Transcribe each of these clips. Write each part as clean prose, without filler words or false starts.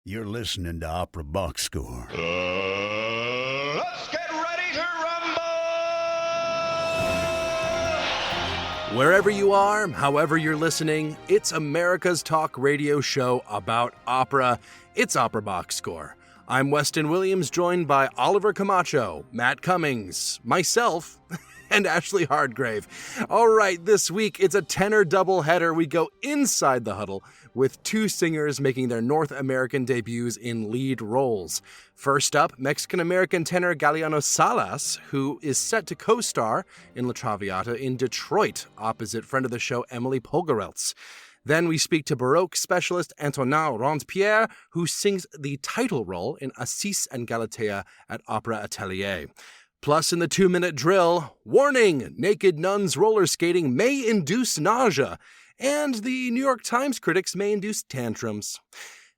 You're listening to Opera Box Score. Let's get ready to rumble! Wherever you are, however you're listening, it's America's talk radio show about opera. It's Opera Box Score. I'm Weston Williams, joined by Oliver Camacho, Matt Cummings, myself, and Ashley Hardgrave. All right, this week it's a tenor double header. We go inside the huddle with two singers making their North American debuts in lead roles. First up, Mexican-American tenor Galeano Salas, who is set to co-star in La Traviata in Detroit, opposite friend of the show Emily Pogorelc. Then we speak to baroque specialist Antonin Rondepierre, who sings the title role in Acis and Galatea at Opera Atelier. Plus, in the 2-minute drill, warning, naked nuns roller skating may induce nausea, and the New York Times critics may induce tantrums.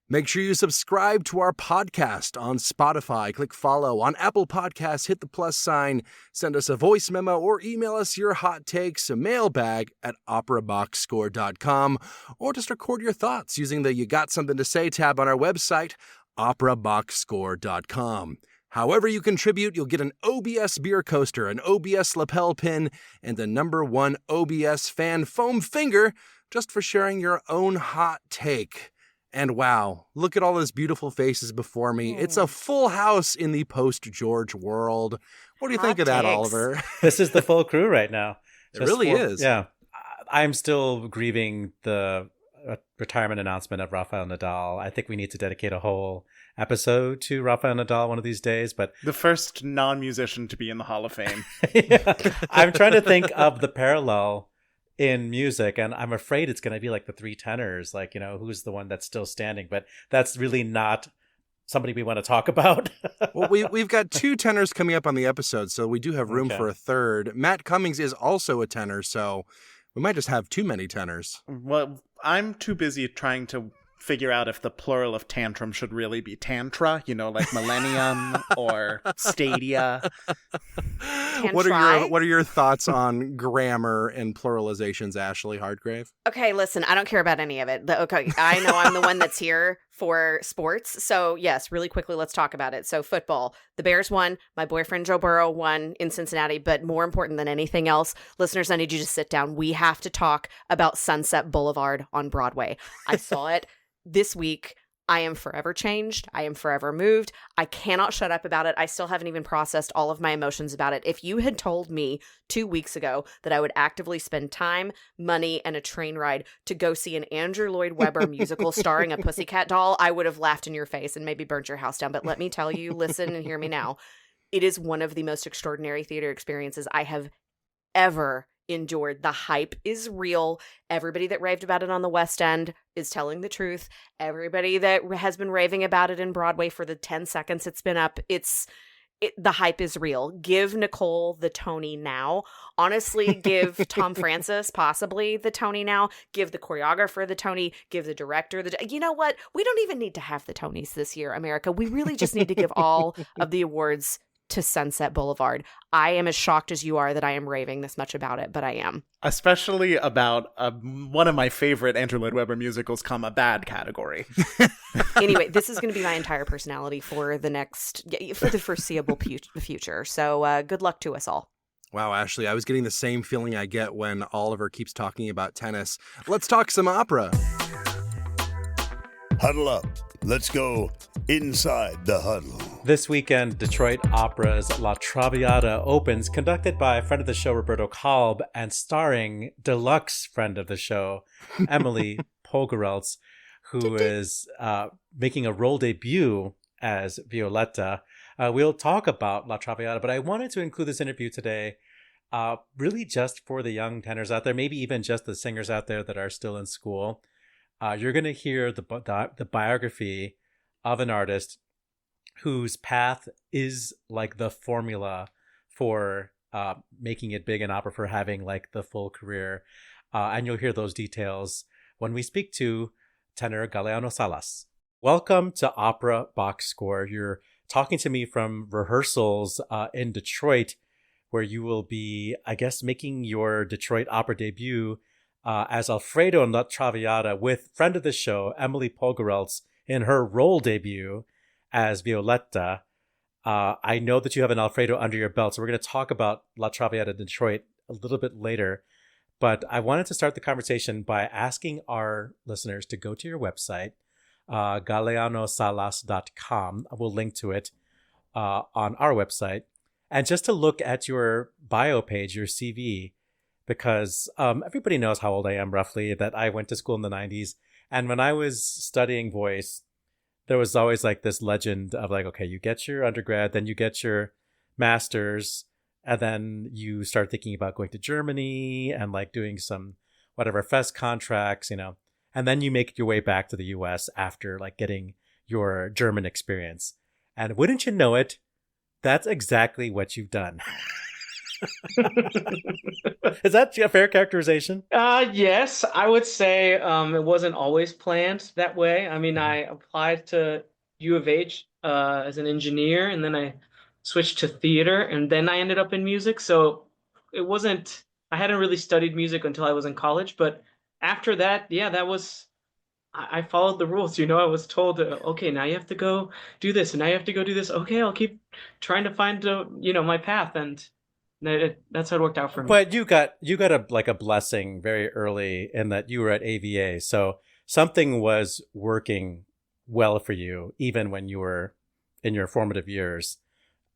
Make sure you subscribe to our podcast on Spotify. Click follow. On Apple Podcasts, hit the plus sign. Send us a voice memo or email us your hot takes, a mailbag at operaboxscore.com, or just record your thoughts using the You Got Something to Say tab on our website, operaboxscore.com. However you contribute, you'll get an OBS beer coaster, an OBS lapel pin, and the #1 OBS fan foam finger just for sharing your own hot take. And wow, look at all those beautiful faces before me. It's a full house in the post-George world. What do you think of that, Oliver? This is the full crew right now. It really is. Yeah. I'm still grieving the retirement announcement of Rafael Nadal. I think we need to dedicate a whole episode to Rafael Nadal one of these days. But the first non-musician to be in the Hall of Fame. Yeah. I'm trying to think of the parallel in music, and I'm afraid it's going to be like the three tenors, like, you know, who's the one that's still standing, but that's really not somebody we want to talk about. Well, we've got two tenors coming up on the episode, so we do have room for a third. Matt Cummings is also a tenor, so we might just have too many tenors. Well, I'm too busy trying to figure out if the plural of tantrum should really be tantra, you know, like millennium or stadia. What are your thoughts on grammar and pluralizations, Ashley Hardgrave? Okay, listen, I don't care about any of it. I know I'm the one that's here for sports. So yes, really quickly, let's talk about it. So football, the Bears won. My boyfriend Joe Burrow won in Cincinnati. But more important than anything else, listeners, I need you to sit down. We have to talk about Sunset Boulevard on Broadway. I saw it this week. I am forever changed. I am forever moved. I cannot shut up about it. I still haven't even processed all of my emotions about it. If you had told me 2 weeks ago that I would actively spend time, money, and a train ride to go see an Andrew Lloyd Webber musical starring a pussycat doll, I would have laughed in your face and maybe burnt your house down. But let me tell you, listen and hear me now. It is one of the most extraordinary theater experiences I have ever endured. The hype is real. Everybody that raved about it on the West End is telling the truth. Everybody that has been raving about it in Broadway for the 10 seconds it's been up, the hype is real. Give Nicole the Tony now. Honestly, give Tom Francis possibly the Tony now. Give the choreographer the Tony. Give the director you know what? We don't even need to have the Tonys this year, America. We really just need to give all of the awards to Sunset Boulevard. I am as shocked as you are that I am raving this much about it, but I am. Especially about one of my favorite Andrew Lloyd Webber musicals, bad category. Anyway, this is going to be my entire personality for the foreseeable future. So good luck to us all. Wow, Ashley, I was getting the same feeling I get when Oliver keeps talking about tennis. Let's talk some opera. Huddle up. Let's go inside the huddle. This weekend, Detroit Opera's La Traviata opens, conducted by a friend of the show, Roberto Kalb, and starring deluxe friend of the show, Emily Pogorelc, who is making a role debut as Violetta. We'll talk about La Traviata, but I wanted to include this interview today really just for the young tenors out there, maybe even just the singers out there that are still in school. You're going to hear the biography of an artist whose path is like the formula for making it big in opera, for having like the full career. And you'll hear those details when we speak to tenor Galeano Salas. Welcome to Opera Box Score. You're talking to me from rehearsals in Detroit, where you will be, I guess, making your Detroit opera debut as Alfredo in La Traviata with friend of the show, Emily Pogorelc, in her role debut as Violetta. I know that you have an Alfredo under your belt, so we're going to talk about La Traviata Detroit a little bit later. But I wanted to start the conversation by asking our listeners to go to your website, galeanosalas.com. We'll link to it on our website. And just to look at your bio page, your CV, because everybody knows how old I am roughly, that I went to school in the 90s. And when I was studying voice, there was always like this legend of like, okay, you get your undergrad, then you get your master's, and then you start thinking about going to Germany and like doing some whatever FES contracts, and then you make your way back to the US after like getting your German experience. And wouldn't you know it, that's exactly what you've done. Is that a fair characterization? Yes, I would say it wasn't always planned that way. I mean, I applied to U of H as an engineer, and then I switched to theater, and then I ended up in music. So it wasn't, I hadn't really studied music until I was in college. But after that, yeah, I followed the rules. I was told, okay, now you have to go do this, and now you have to go do this. Okay, I'll keep trying to find, my path. And that's how it worked out for me. But you got a blessing very early in that you were at AVA, so something was working well for you even when you were in your formative years.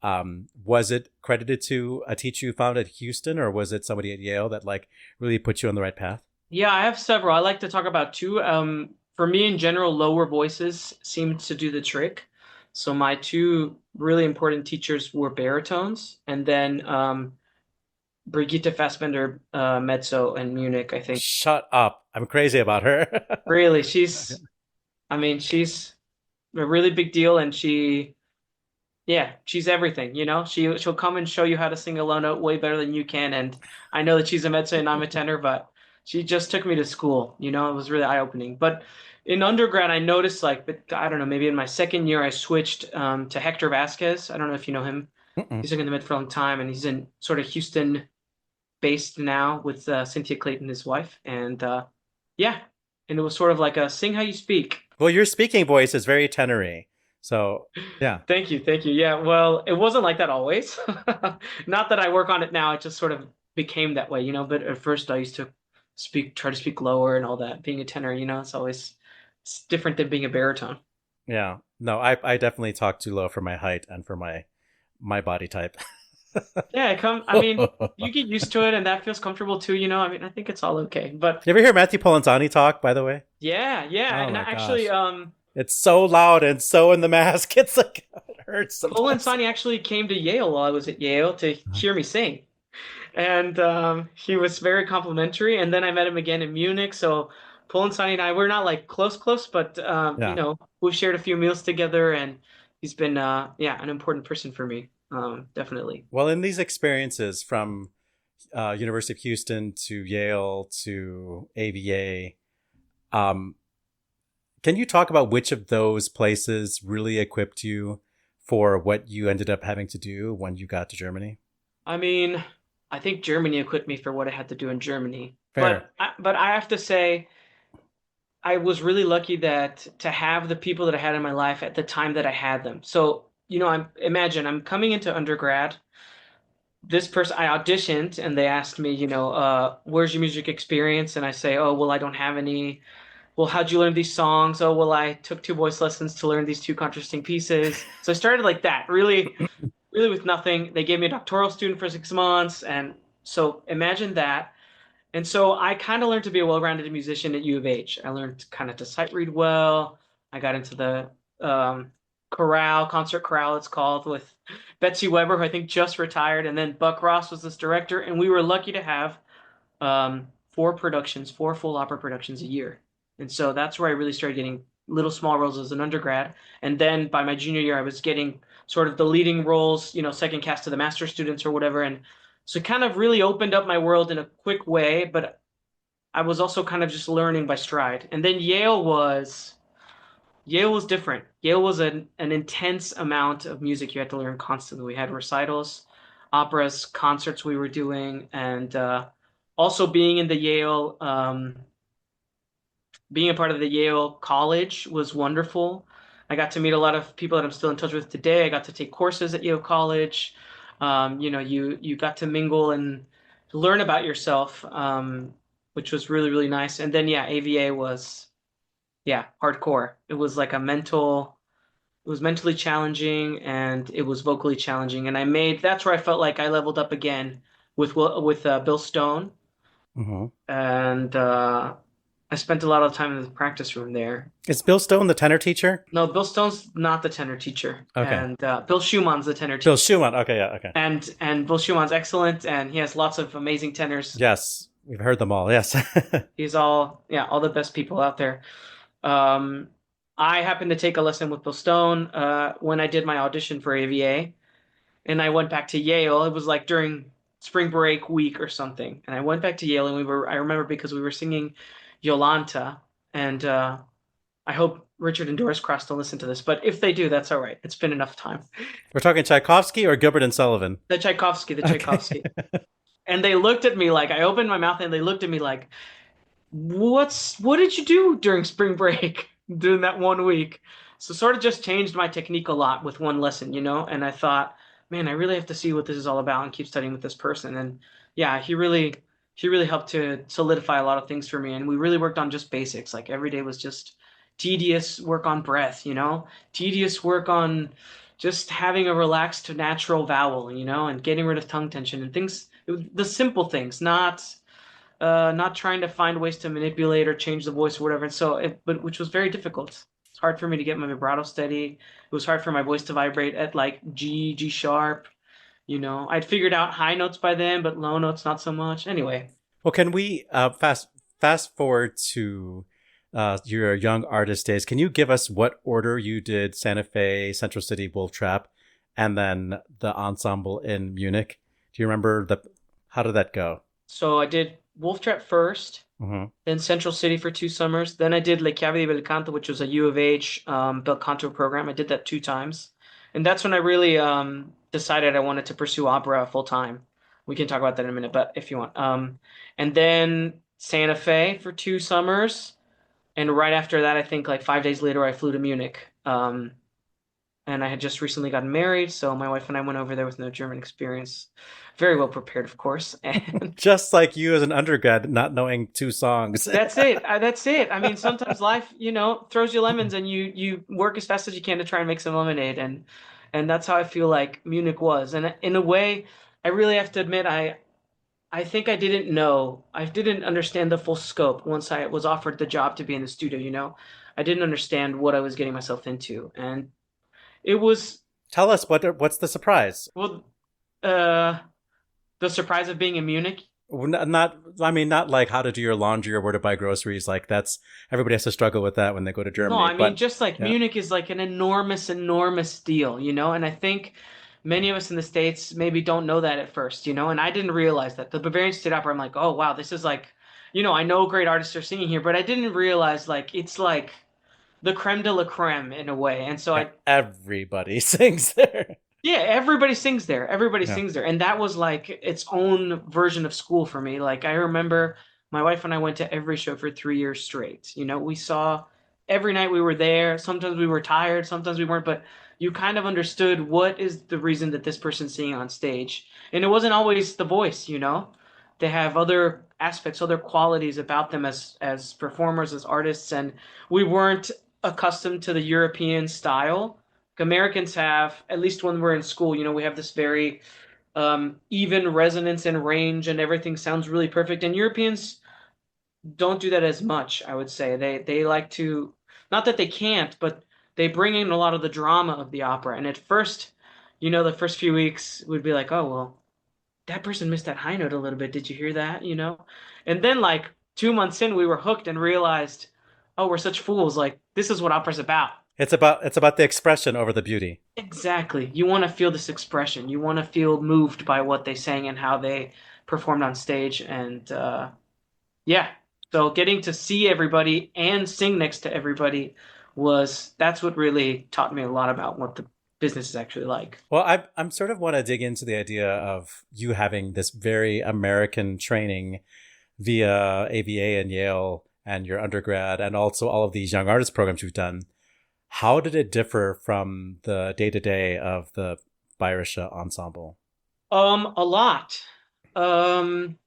Was it credited to a teacher you found at Houston, or was it somebody at Yale that like really put you on the right path? Yeah, I have several. I like to talk about two. For me, in general, lower voices seemed to do the trick. So my two really important teachers were baritones, and then Brigitte Fassbender, mezzo in Munich, I think. Shut up. I'm crazy about her. Really, she's a really big deal, and she's everything, She'll come and show you how to sing a low note way better than you can, and I know that she's a mezzo and I'm a tenor, but she just took me to school, it was really eye-opening. But in undergrad, I noticed, I don't know, maybe in my second year, I switched to Hector Vasquez. I don't know if you know him. Mm-mm. He's been in the Met for a long time, and he's in sort of Houston based now with Cynthia Clayton, his wife. And and it was sort of like a sing how you speak. Well, your speaking voice is very tenory. So, yeah. Thank you. Yeah, well, it wasn't like that always. Not that I work on it now. It just sort of became that way, But at first I used to try to speak lower and all that. Being a tenor, it's different than being a baritone. Yeah. No, I definitely talk too low for my height and for my body type. Yeah, you get used to it, and that feels comfortable too, I think it's all okay. But you ever hear Matthew Polenzani talk, by the way? Yeah. Oh, and actually, it's so loud and so in the mask. It's like, it hurts sometimes. Polenzani actually came to Yale while I was at Yale to hear me sing. And he was very complimentary. And then I met him again in Munich. So Polenzani and I, we're not like close, but, we've shared a few meals together, and he's been, an important person for me. Definitely. Well, in these experiences from University of Houston to Yale to AVA, can you talk about which of those places really equipped you for what you ended up having to do when you got to Germany? I mean, I think Germany equipped me for what I had to do in Germany. Fair. But I have to say, I was really lucky to have the people that I had in my life at the time that I had them. So, I'm coming into undergrad. This person, I auditioned, and they asked me, where's your music experience? And I say, oh, well, I don't have any. Well, how'd you learn these songs? Oh, well, I took 2 voice lessons to learn these 2 contrasting pieces. So I started like that, really, really with nothing. They gave me a doctoral student for 6 months. And so imagine that. And so I kind of learned to be a well-rounded musician at U of H. I learned kind of to sight read well. I got into the concert chorale, it's called, with Betsy Weber, who I think just retired. And then Buck Ross was this director. And we were lucky to have 4 full opera productions a year. And so that's where I really started getting little small roles as an undergrad. And then by my junior year, I was getting sort of the leading roles, second cast to the master students or whatever. And so it kind of really opened up my world in a quick way, but I was also kind of just learning by stride. And then Yale was different. Yale was an intense amount of music you had to learn constantly. We had recitals, operas, concerts we were doing, and also being in the Yale being a part of the Yale College was wonderful. I got to meet a lot of people that I'm still in touch with today. I got to take courses at Yale College. You got to mingle and learn about yourself, which was really, really nice. And then, yeah, AVA was, hardcore. It was like it was mentally challenging and it was vocally challenging. And that's where I felt like I leveled up again with Bill Stone. Mm-hmm. And I spent a lot of time in the practice room there. Is Bill Stone the tenor teacher? No, Bill Stone's not the tenor teacher. Okay. And Bill Schumann's the tenor teacher. Bill Schumann. Okay, yeah, okay. And Bill Schumann's excellent, and he has lots of amazing tenors. Yes, we've heard them all. Yes. He's all the best people out there. I happened to take a lesson with Bill Stone when I did my audition for AVA, and I went back to Yale. It was like during spring break week or something, and I went back to Yale, and I remember because we were singing Yolanta, and I hope Richard and Doris Cross don't listen to this, but if they do, that's all right. It's been enough time. We're talking Tchaikovsky or Gilbert and Sullivan? The Tchaikovsky. And they looked at me like, I opened my mouth and they looked at me like, what did you do during spring break during that 1 week? So sort of just changed my technique a lot with one lesson, and I thought, man, I really have to see what this is all about and keep studying with this person. And yeah, he really helped to solidify a lot of things for me. And we really worked on just basics. Like every day was just tedious work on breath, tedious work on just having a relaxed natural vowel, and getting rid of tongue tension and things, the simple things, not trying to find ways to manipulate or change the voice or whatever. And so, which was very difficult. It's hard for me to get my vibrato steady. It was hard for my voice to vibrate at like G sharp. I'd figured out high notes by then, but low notes not so much. Anyway. Well, can we fast forward to your young artist days? Can you give us what order you did Santa Fe, Central City, Wolf Trap, and then the ensemble in Munich? Do you remember how did that go? So I did Wolf Trap first, mm-hmm. then Central City for 2 summers. Then I did Le Chiavi di Bel Canto, which was a U of H bel canto program. I did that 2 times. And that's when I really decided I wanted to pursue opera full time. We can talk about that in a minute, but if you want. And then Santa Fe for 2 summers. And right after that, I think like 5 days later, I flew to Munich. And I had just recently gotten married, so my wife and I went over there with no German experience. Very well prepared, of course. And just like you as an undergrad, not knowing 2 songs. That's it. That's it. I mean, sometimes life, throws you lemons, and you work as fast as you can to try and make some lemonade. And that's how I feel like Munich was. And in a way, I really have to admit, I think I didn't understand the full scope once I was offered the job to be in the studio, I didn't understand what I was getting myself into. And it was... Tell us, what's the surprise? Well, the surprise of being in Munich? Not like how to do your laundry or where to buy groceries. Like everybody has to struggle with that when they go to Germany. No, I mean, just like Munich is like an enormous, enormous deal, and I think many of us in the States maybe don't know that at first, and I didn't realize that. The Bavarian State Opera, I'm like, oh, wow, this is like, I know great artists are singing here, but I didn't realize like it's like the creme de la creme in a way. And so everybody sings there. Yeah, everybody sings there. Everybody sings there. And that was like its own version of school for me. Like I remember my wife and I went to every show for 3 years straight. We saw every night we were there. Sometimes we were tired, sometimes we weren't, but you kind of understood what is the reason that this person's singing on stage. And it wasn't always the voice, They have other aspects, other qualities about them as performers, as artists, and we weren't accustomed to the European style. Americans have, at least when we're in school, we have this very even resonance and range, and everything sounds really perfect. And Europeans don't do that as much, I would say. They like to, not that they can't, but they bring in a lot of the drama of the opera. And at first, the first few weeks would be like, oh, well, that person missed that high note a little bit. Did you hear that? And then like 2 months in, we were hooked and realized, oh, we're such fools. Like, this is what opera's about. It's about the expression over the beauty. Exactly. You want to feel this expression. You want to feel moved by what they sang and how they performed on stage. And so getting to see everybody and sing next to everybody that's what really taught me a lot about what the business is actually like. Well, I'm sort of want to dig into the idea of you having this very American training via AVA and Yale and your undergrad and also all of these young artist programs you've done. How did it differ from the day-to-day of the Bayerische ensemble? A lot. Um,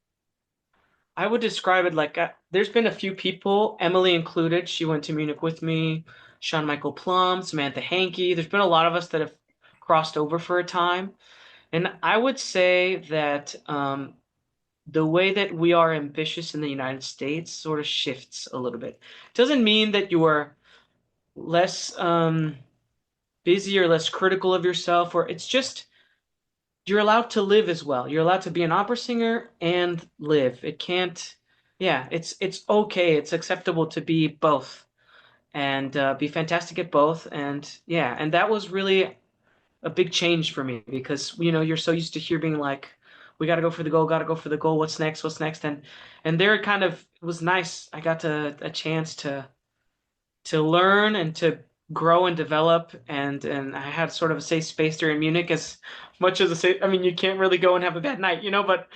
I would describe it like there's been a few people, Emily included. She went to Munich with me. Sean Michael Plum, Samantha Hankey. There's been a lot of us that have crossed over for a time. And I would say that the way that we are ambitious in the United States sort of shifts a little bit. Doesn't mean that you are less busy or less critical of yourself, or it's just you're allowed to live as well. You're allowed to be an opera singer and live. It can't, yeah, it's okay. It's acceptable to be both and be fantastic at both. And yeah, and that was really a big change for me because, you're so used to hear being like, we got to go for the goal, got to go for the goal. What's next? What's next? And there it was nice. I got a chance to learn and to grow and develop, and I had sort of a safe space there in Munich, as much as you can't really go and have a bad night, but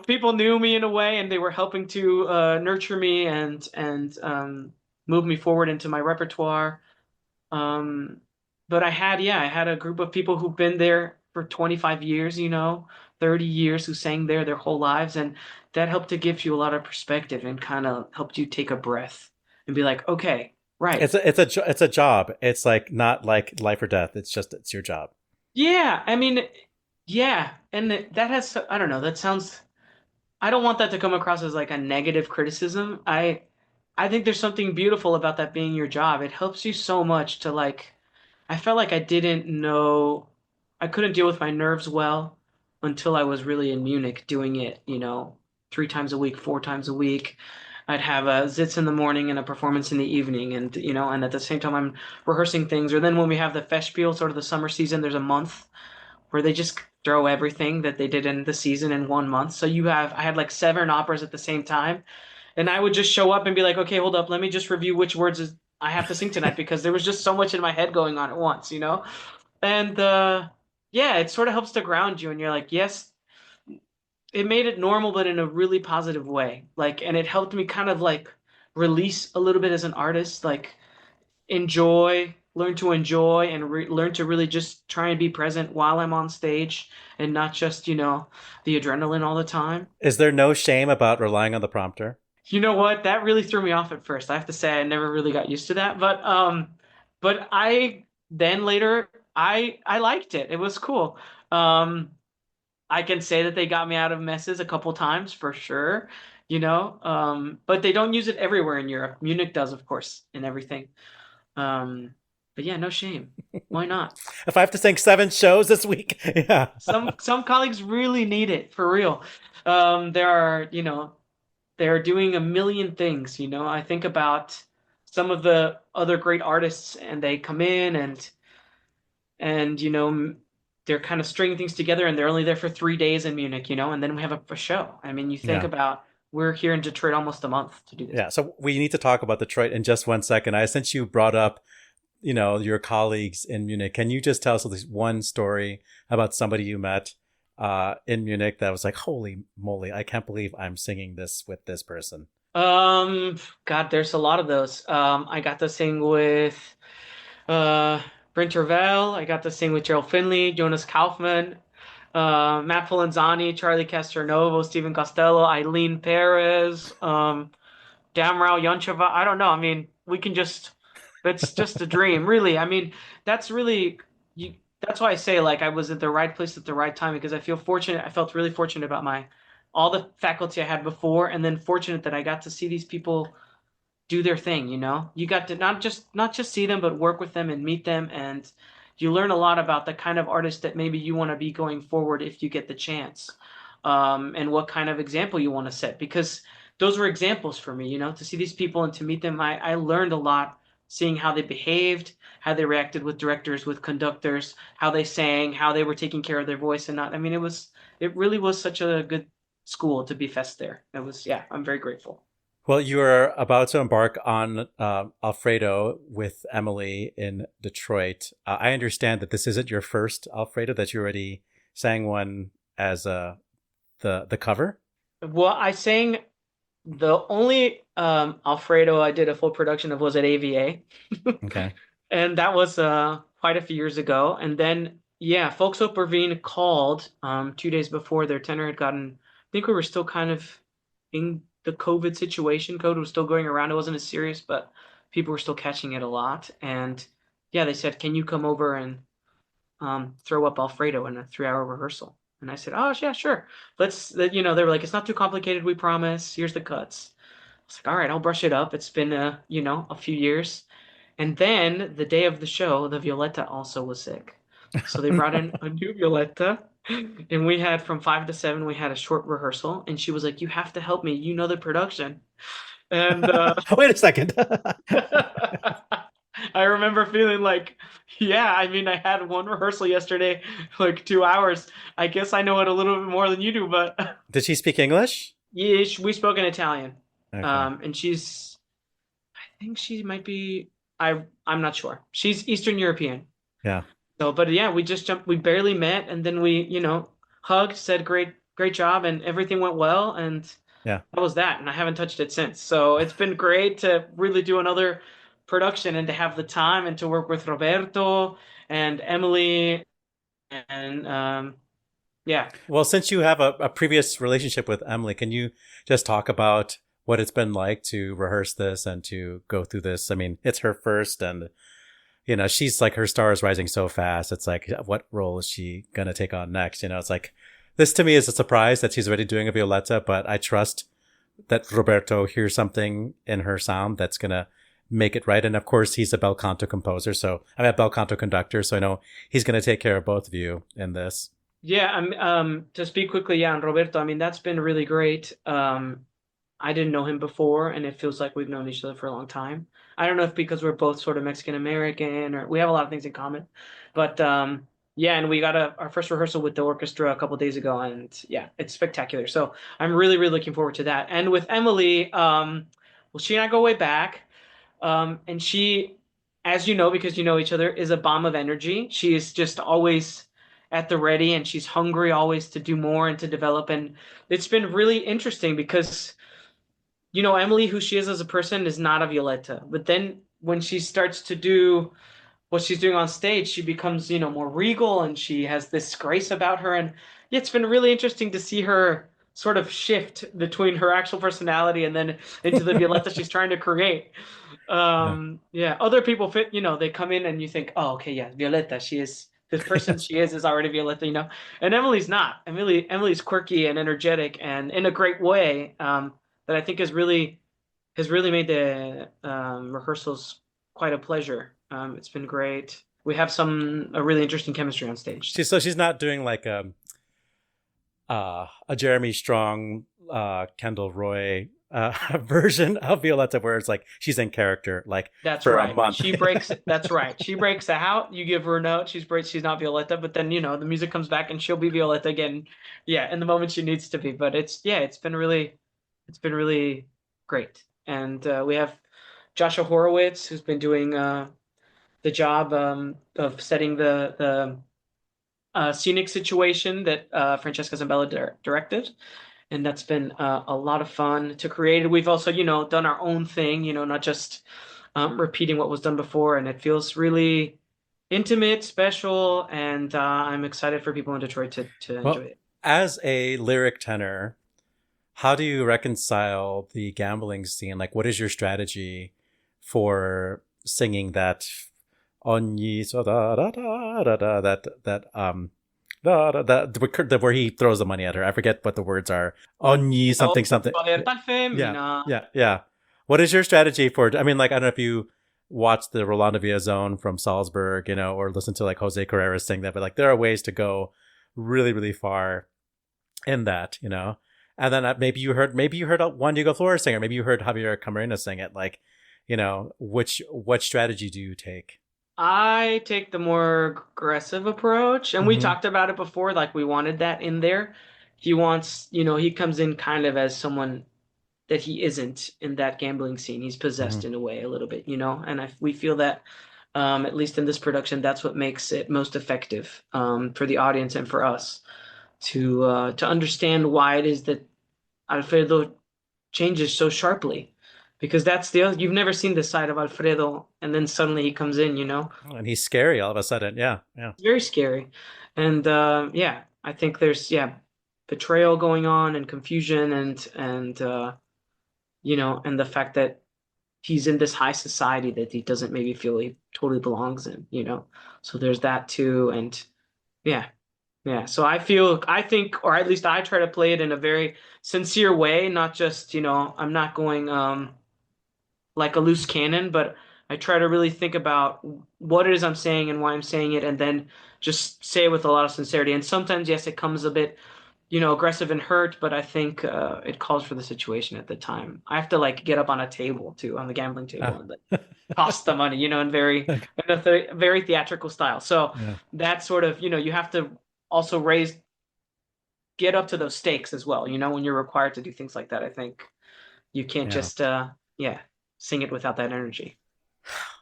people knew me in a way, and they were helping to nurture me and move me forward into my repertoire. But I had a group of people who've been there for 25 years, 30 years, who sang there their whole lives, and that helped to give you a lot of perspective and kind of helped you take a breath and be like, okay, right. It's a job. It's like not like life or death. It's your job. Yeah, yeah, and that has, I don't know, that sounds, I don't want that to come across as like a negative criticism. I think there's something beautiful about that being your job. It helps you so much to like, I felt like I couldn't deal with my nerves well until I was really in Munich doing it, 3 times a week, 4 times a week. I'd have a zitz in the morning and a performance in the evening, and and at the same time I'm rehearsing things. Or then when we have the Festspiel, sort of the summer season, there's a month where they just throw everything that they did in the season in 1 month. So I had like 7 operas at the same time, and I would just show up and be like, okay, hold up, let me just review which words I have to sing tonight, because there was just so much in my head going on at once, And yeah, it sort of helps to ground you, and you're like, yes, it made it normal, but in a really positive way. Like, and it helped me kind of like release a little bit as an artist, like learn to enjoy and learn to really just try and be present while I'm on stage and not just, the adrenaline all the time. Is there no shame about relying on the prompter? You know what? That really threw me off at first. I have to say I never really got used to that. But I then later I liked it. It was cool. I can say that they got me out of messes a couple times for sure, but they don't use it everywhere in Europe. Munich does, of course, and everything. But yeah, no shame. Why not? If I have to sing 7 shows this week, yeah. Some colleagues really need it, for real. They're doing a million things, I think about some of the other great artists, and they come in and they're kind of stringing things together, and they're only there for 3 days in Munich, and then we have a show. You think about, we're here in Detroit almost a month to do this. Yeah, so we need to talk about Detroit in just 1 second. Since you brought up, your colleagues in Munich, can you just tell us at least one story about somebody you met in Munich that was like, holy moly, I can't believe I'm singing this with this person? God, there's a lot of those. I got to sing with Brent Tervel. I got to sing with Gerald Finley, Jonas Kaufman, Matt Polenzani, Charlie Castronovo, Stephen Costello, Eileen Perez, Damrau Yoncheva. I don't know. That's just a dream, really. That's really, that's why I say, like, I was at the right place at the right time, because I feel fortunate. I felt really fortunate about all the faculty I had before, and then fortunate that I got to see these people do their thing. You got to not just see them, but work with them and meet them, and you learn a lot about the kind of artist that maybe you want to be going forward if you get the chance, and what kind of example you want to set, because those were examples for me, to see these people and to meet them. I learned a lot, seeing how they behaved, how they reacted with directors, with conductors, how they sang, how they were taking care of their voice and not. It really was such a good school to be fest there. I'm very grateful. Well, you are about to embark on Alfredo with Emily in Detroit. I understand that this isn't your first Alfredo, that you already sang one as the cover. Well, I sang The only Alfredo I did a full production of was at AVA. Okay. And that was quite a few years ago. And then, yeah, Folks Operveen called 2 days before their tenor had gotten, I think we were still kind of in the COVID situation. COVID was still going around. It wasn't as serious, but people were still catching it a lot. And yeah, they said, can you come over and throw up Alfredo in a 3-hour rehearsal? And I said, oh, yeah, sure. They were like, it's not too complicated, we promise. Here's the cuts. I was like, all right, I'll brush it up. It's been, a few years. And then the day of the show, the Violetta also was sick. So they brought in a new Violetta. And we had from 5 to 7, we had a short rehearsal. And she was like, you have to help me. You know the production. And Wait a second. I remember feeling like, yeah, I mean, I had one rehearsal yesterday, like 2 hours. I guess I know it a little bit more than you do, but Did she speak English? yeah, we spoke in Italian. Okay. And I think she might be, I'm not sure. She's Eastern European. Yeah. So, but yeah, we barely met, and then we, hugged, said great job, and everything went well, and Yeah. that was that, and I haven't touched it since. So it's been great to really do another production and to have the time and to work with Roberto and Emily, and yeah. Well, since you have a previous relationship with Emily, can you just talk about what it's been like to rehearse this and to go through this? I mean, it's her first, and she's like, her star is rising so fast. It's like, what role is she going to take on next? It's like, this to me is a surprise that she's already doing a Violetta, but I trust that Roberto hears something in her sound that's going to make it right. And of course, he's a bel canto composer. So I'm a bel canto conductor. So I know he's going to take care of both of you in this. Yeah, to speak quickly, yeah, on Roberto, I mean, that's been really great. I didn't know him before, and it feels like we've known each other for a long time. I don't know if because we're both sort of Mexican American, or we have a lot of things in common. But yeah, and we got our first rehearsal with the orchestra a couple days ago, and yeah, it's spectacular. So I'm really, really looking forward to that. And with Emily, well, she and I go way back, and she, as you know, because you know each other, is a bomb of energy. She is just always at the ready, and she's hungry always to do more and to develop. And it's been really interesting because Emily, who she is as a person, is not a Violetta. But then when she starts to do what she's doing on stage, she becomes, more regal, and she has this grace about her. And yeah, it's been really interesting to see her sort of shift between her actual personality and then into the Violetta she's trying to create. Yeah, other people fit, they come in and you think, oh, okay, yeah, Violetta, she is. The person she is already Violetta, and Emily's not. Emily's quirky and energetic and in a great way. That I think has really made the rehearsals quite a pleasure. It's been great. We have a really interesting chemistry on stage. So she's not doing like a Jeremy Strong, Kendall Roy version of Violetta, where it's like she's in character, like that's for right. a month. That's right. She breaks out. You give her a note. She's not Violetta, but then the music comes back and she'll be Violetta again. Yeah, in the moment she needs to be. But it's been really great. And we have Joshua Horowitz, who's been doing the job of setting the scenic situation that Francesca Zambella directed. And that's been a lot of fun to create. We've also, done our own thing, not just repeating what was done before. And it feels really intimate, special, and I'm excited for people in Detroit to enjoy it. As a lyric tenor, how do you reconcile the gambling scene? Like, what is your strategy for singing that ogni so da da da da that where he throws the money at her? I forget what the words are. Ogni something something. Yeah. What is your strategy for? I mean, like, I don't know if you watch the Rolando Villazón from Salzburg, or listen to like Jose Carrera sing that, but like there are ways to go really, really far in that, And then maybe you heard Juan Diego Flores sing, or maybe you heard Javier Camarena sing it. Like, what strategy do you take? I take the more aggressive approach, and we talked about it before. Like, we wanted that in there. He wants, he comes in kind of as someone that he isn't in that gambling scene. He's possessed in a way a little bit, and we feel that, at least in this production, that's what makes it most effective for the audience and for us to understand why it is that Alfredo changes so sharply, because that's the other, you've never seen this side of Alfredo, and then suddenly he comes in, And he's scary all of a sudden. Yeah, yeah. It's very scary. And yeah, I think there's betrayal going on and confusion and and the fact that he's in this high society that he doesn't maybe feel he totally belongs in. So there's that too. And yeah. Yeah. So I think, or at least I try to play it in a very sincere way, not just, I'm not going like a loose cannon, but I try to really think about what it is I'm saying and why I'm saying it, and then just say it with a lot of sincerity. And sometimes, yes, it comes a bit, aggressive and hurt, but I think it calls for the situation at the time. I have to like get up on a table too, on the gambling table, and like, toss the money, in a very theatrical style. So that's sort of, you have to also get up to those stakes as well. When you're required to do things like that, I think you can't just, sing it without that energy.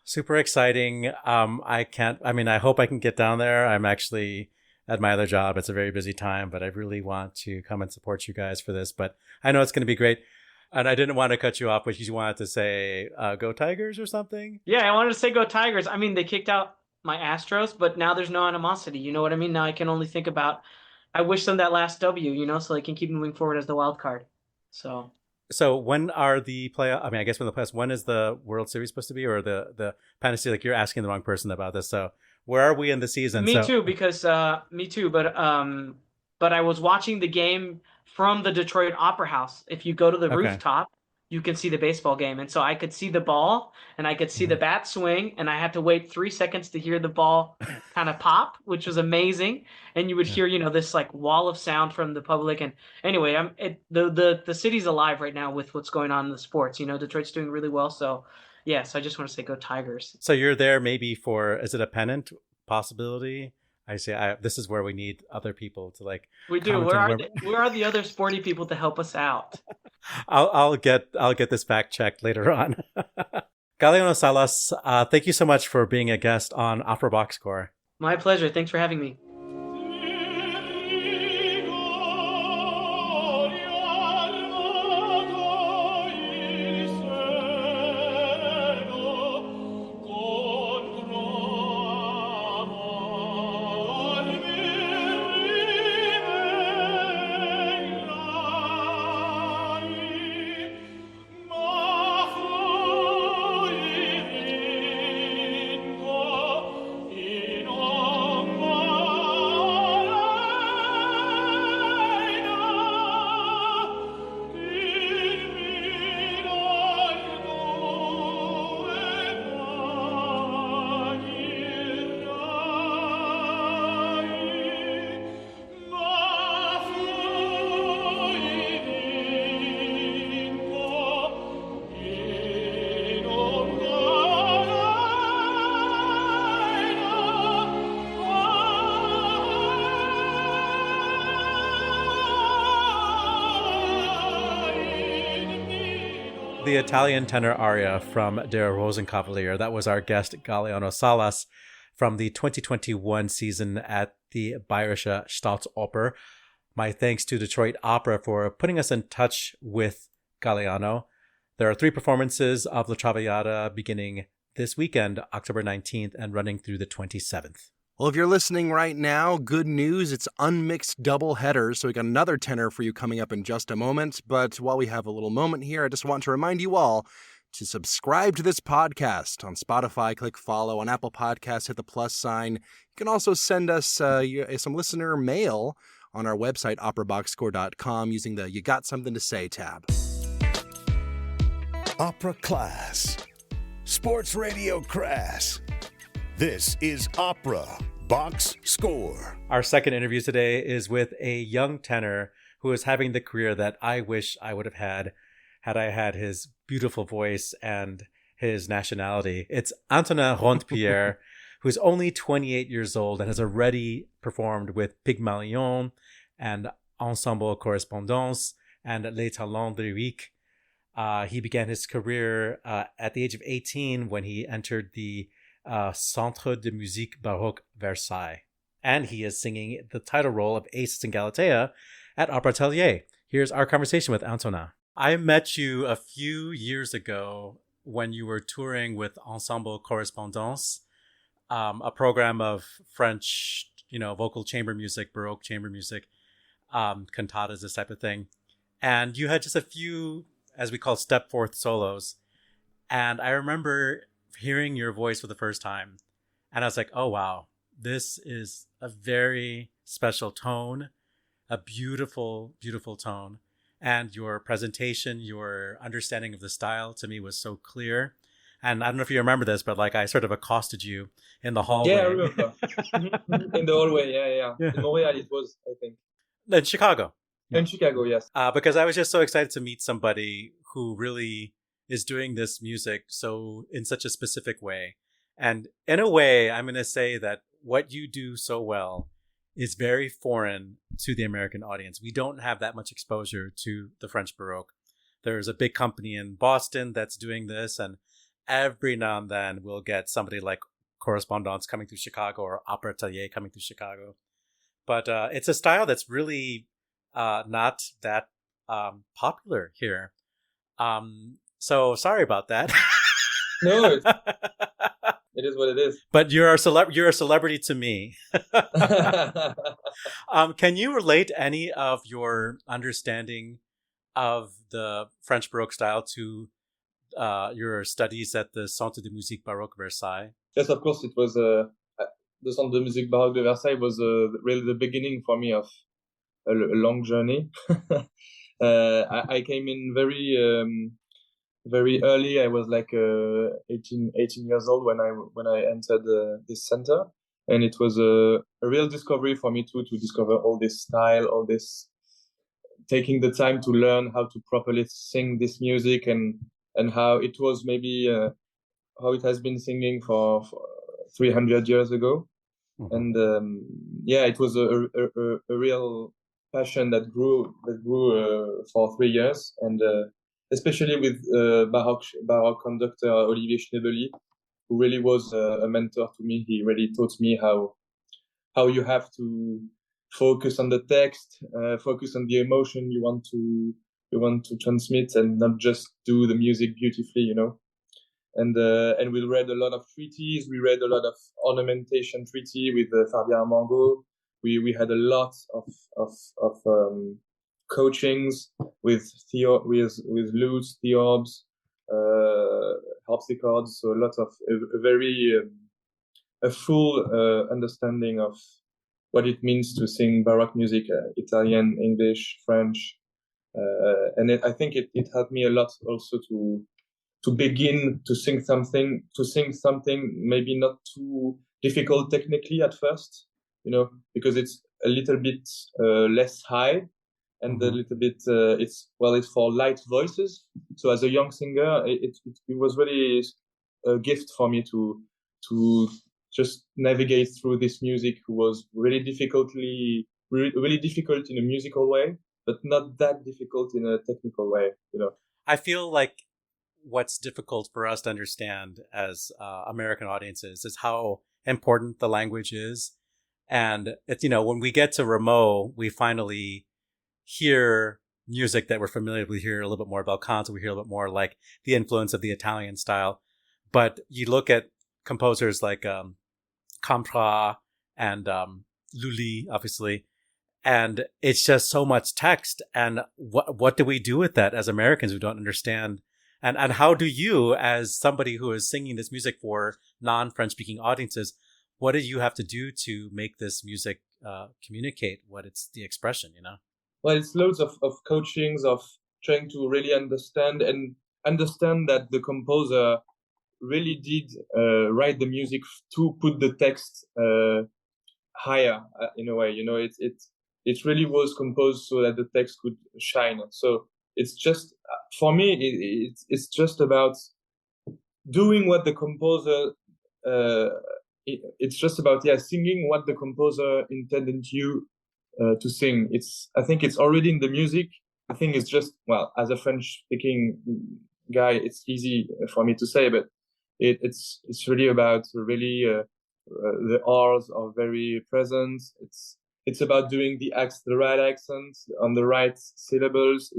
Super exciting. I hope I can get down there. I'm actually at my other job. It's a very busy time, but I really want to come and support you guys for this. But I know it's going to be great. And I didn't want to cut you off, but you wanted to say, go Tigers or something? Yeah, I wanted to say go Tigers. I mean, they kicked out my Astros, but now there's no animosity. You know what I mean? Now I can only think about, I wish them that last W, so they can keep moving forward as the wild card. So when are the playoff? I mean, I guess when is the World Series supposed to be, or the Panacea? Like, you're asking the wrong person about this. So where are we in the season? Me too, but I was watching the game from the Detroit Opera House. If you go to the rooftop, you can see the baseball game. And so I could see the ball and I could see the bat swing, and I had to wait 3 seconds to hear the ball kind of pop, which was amazing. And you would hear, this like wall of sound from the public. And anyway, the city's alive right now with what's going on in the sports. Detroit's doing really well. So yes, I just want to say go Tigers. So you're there maybe for, is it a pennant possibility? I say this is where we need other people to like. We do. Where are the other sporty people to help us out? I'll get this fact checked later on. Galeano Salas, thank you so much for being a guest on operaboxscore. My pleasure. Thanks for having me. The Italian tenor aria from Der Rosenkavalier. That was our guest, Galeano Salas, from the 2021 season at the Bayerische Staatsoper. My thanks to Detroit Opera for putting us in touch with Galeano. There are 3 performances of La Traviata beginning this weekend, October 19th, and running through the 27th. Well, if you're listening right now, good news. It's Unmixed Double Header, so we got another tenor for you coming up in just a moment. But while we have a little moment here, I just want to remind you all to subscribe to this podcast on Spotify. Click follow. On Apple Podcasts, hit the plus sign. You can also send us some listener mail on our website, operaboxscore.com, using the You Got Something to Say tab. Opera class. Sports radio crass. This is Opera Box Score. Our second interview today is with a young tenor who is having the career that I wish I would have had I had his beautiful voice and his nationality. It's Antonin Rondepierre, who's only 28 years old and has already performed with Pygmalion and Ensemble Correspondance and Les Talents Lyriques. He began his career at the age of 18 when he entered the Centre de Musique Baroque Versailles. And he is singing the title role of Acis and Galatea at Opera Atelier. Here's our conversation with Antonin. I met you a few years ago when you were touring with Ensemble Correspondance, a program of French, vocal chamber music, baroque chamber music, cantatas, this type of thing. And you had just a few, as we call, step forth solos. And I remember hearing your voice for the first time. And I was like, oh, wow, this is a very special tone, a beautiful, beautiful tone. And your presentation, your understanding of the style to me was so clear. And I don't know if you remember this, but like I sort of accosted you in the hallway. Yeah, I remember. In the hallway, yeah. In Montreal, it was, I think. In Chicago. In Chicago, yes. Because I was just so excited to meet somebody who really is doing this music so in such a specific way. And in a way, I'm going to say that what you do so well is very foreign to the American audience. We don't have that much exposure to the French Baroque. There's a big company in Boston that's doing this, and every now and then we'll get somebody like Correspondance coming through Chicago or Opera Atelier coming through Chicago. But it's a style that's really not that popular here. So sorry about that. No, it is what it is. But you're a celebrity to me. Can you relate any of your understanding of the French Baroque style to your studies at the Centre de Musique Baroque Versailles? Yes, of course. It was the Centre de Musique Baroque de Versailles was really the beginning for me of a long journey. I came in very early. I was like 18 years old when I entered this center, and it was a real discovery for me too, to discover all this style, all this, taking the time to learn how to properly sing this music and how it was maybe how it has been singing for 300 years ago. Mm-hmm. And it was a real passion that grew for 3 years, and especially with baroque conductor Olivier Schnebeli, who really was a mentor to me. He really taught me how you have to focus on the text, focus on the emotion you want to transmit, and not just do the music beautifully, And we read a lot of treaties. We read a lot of ornamentation treaty with Fabien Armango. We had a lot of coachings with lutes, theorbs, harpsichords. So a lot of a full understanding of what it means to sing Baroque music, Italian, English, French, and I think it helped me a lot also to begin to sing something maybe not too difficult technically at first, because it's a little bit less high, and a little bit it's for light voices. So as a young singer, it was really a gift for me to just navigate through this music, who was really difficult in a musical way, but not that difficult in a technical way, I feel like what's difficult for us to understand as American audiences is how important the language is. And it's, when we get to Rameau, we finally hear music that we're familiar with. We hear a little bit more bel canto. We hear a little bit more like the influence of the Italian style. But you look at composers like Campra and Lully, obviously, and it's just so much text. And what do we do with that as Americans who don't understand? And how do you, as somebody who is singing this music for non-French speaking audiences, what do you have to do to make this music communicate what it's the expression, Well, it's loads of coachings, of trying to really understand that the composer really did write the music to put the text higher in a way. It really was composed so that the text could shine. So it's just, for me, it's just about doing what the composer. It's just about singing what the composer intended you to sing. I think it's already in the music. I think it's just, as a French-speaking guy, it's easy for me to say, but it's really about the R's are very present. It's about doing the right accents on the right syllables.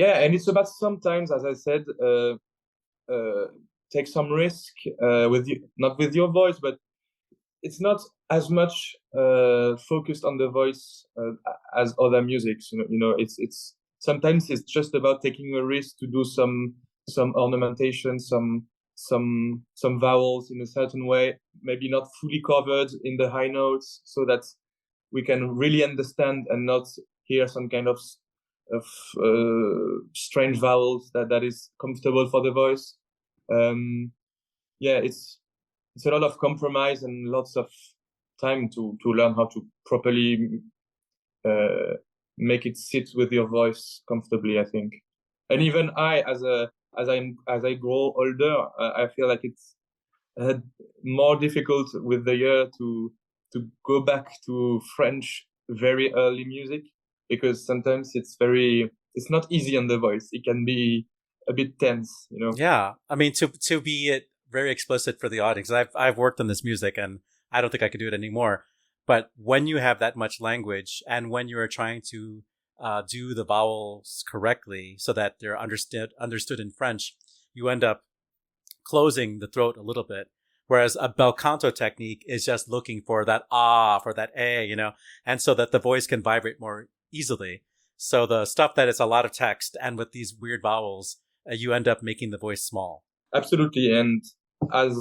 yeah, and it's about sometimes, as I said, take some risk with you, not with your voice, but it's not as much focused on the voice as other musics. It's sometimes it's just about taking a risk to do some ornamentation, some vowels in a certain way, maybe not fully covered in the high notes, so that we can really understand and not hear some kind of strange vowels that is comfortable for the voice. It's a lot of compromise and lots of time to learn how to properly make it sit with your voice comfortably, I think. And even as I grow older, I feel like it's more difficult with the year to go back to French very early music, because sometimes it's not easy on the voice. It can be a bit tense, Yeah, I mean, to be very explicit for the audience, I've worked on this music, and I don't think I could do it anymore. But when you have that much language, and when you are trying to do the vowels correctly so that they're understood in French, you end up closing the throat a little bit. Whereas a bel canto technique is just looking for that ah, for that a, and so that the voice can vibrate more easily. So the stuff that is a lot of text and with these weird vowels, you end up making the voice small. Absolutely, and as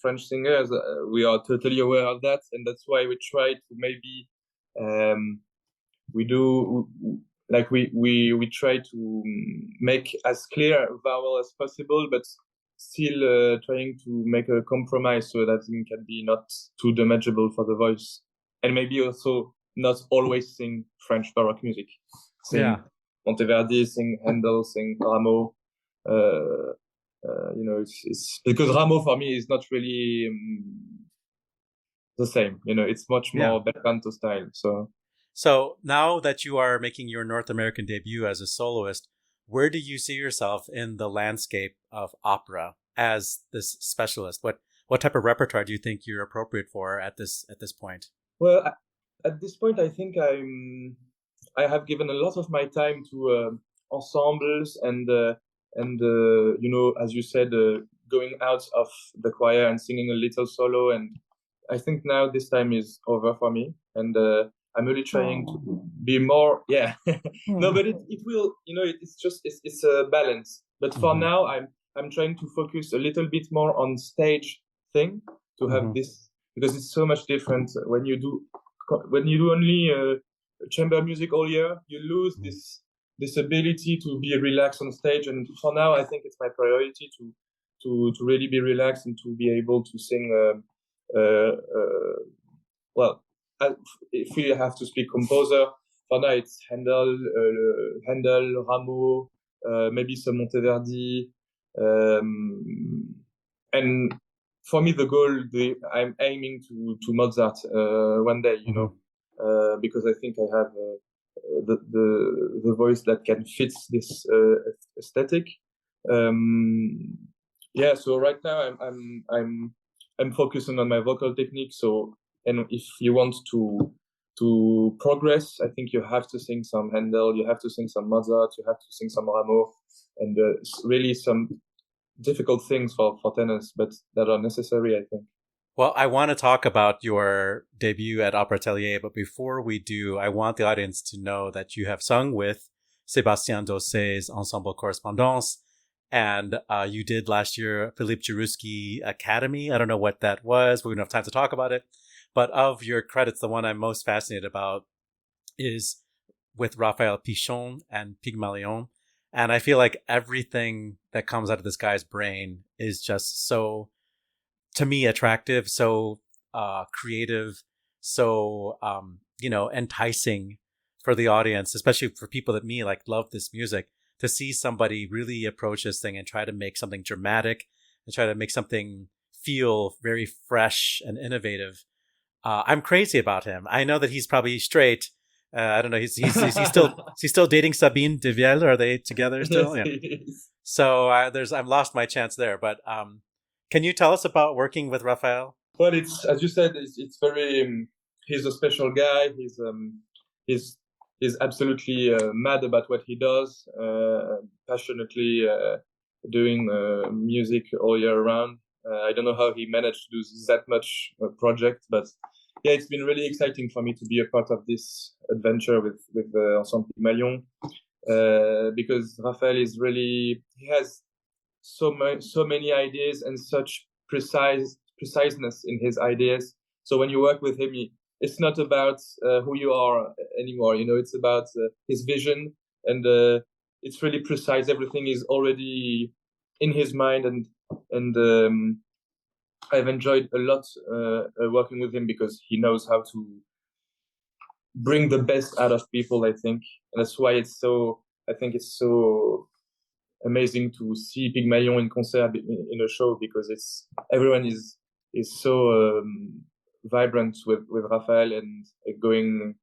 French singers, we are totally aware of that, and that's why we try to maybe we try to make as clear a vowel as possible, but still trying to make a compromise so that it can be not too damageable for the voice, and maybe also not always sing French baroque music. Sing Monteverdi, sing Handel, sing Rameau. It's because Rameau for me is not really the same. It's much more bel canto style. So now that you are making your North American debut as a soloist, where do you see yourself in the landscape of opera as this specialist? What type of repertoire do you think you're appropriate for at this point? Well, at this point, I think I have given a lot of my time to ensembles and as you said, going out of the choir and singing a little solo. And I think now this time is over for me, and I'm really trying to be more. Yeah, no, but it will. It's a balance. But for now, I'm trying to focus a little bit more on stage thing to have this, because it's so much different when you do only chamber music all year. You lose this ability to be relaxed on stage, and for now I think it's my priority to really be relaxed and to be able to sing if we have to speak composer, for now it's Handel, Rameau, maybe some Monteverdi, and for me the goal, I'm aiming to Mozart one day, because I think I have the voice that can fit this aesthetic. So right now I'm focusing on my vocal technique. So, and if you want to progress, I think you have to sing some Handel, you have to sing some Mozart, you have to sing some Rameau, and really some difficult things for tenors, but that are necessary, I think. Well, I want to talk about your debut at Opera Atelier, but before we do, I want the audience to know that you have sung with Sébastien Dossier's Ensemble Correspondance, and you did last year Philippe Jarouski Academy. I don't know what that was. We don't have time to talk about it. But of your credits, the one I'm most fascinated about is with Raphael Pichon and Pygmalion. And I feel like everything that comes out of this guy's brain is just so, to me, attractive, so creative, so enticing for the audience, especially for people that me love this music, to see somebody really approach this thing and try to make something dramatic and try to make something feel very fresh and innovative. I'm crazy about him. I know that he's probably straight. I don't know. He's still dating Sabine Devielle. Are they together still? Yes, Yeah. So I've lost my chance there. But can you tell us about working with Raphael? Well, it's, as you said, it's very. He's a special guy. He's he's absolutely mad about what he does, passionately doing music all year round. I don't know how he managed to do that much project, but yeah, it's been really exciting for me to be a part of this adventure with Ensemble Pygmalion, because Raphaël is really, he has so many ideas and such preciseness in his ideas. So when you work with him, it's not about who you are anymore. It's about his vision, and it's really precise. Everything is already in his mind, and I've enjoyed a lot working with him because he knows how to bring the best out of people, I think. And that's why it's so amazing to see Pygmalion in concert in a show, because everyone is so vibrant with Raphael and going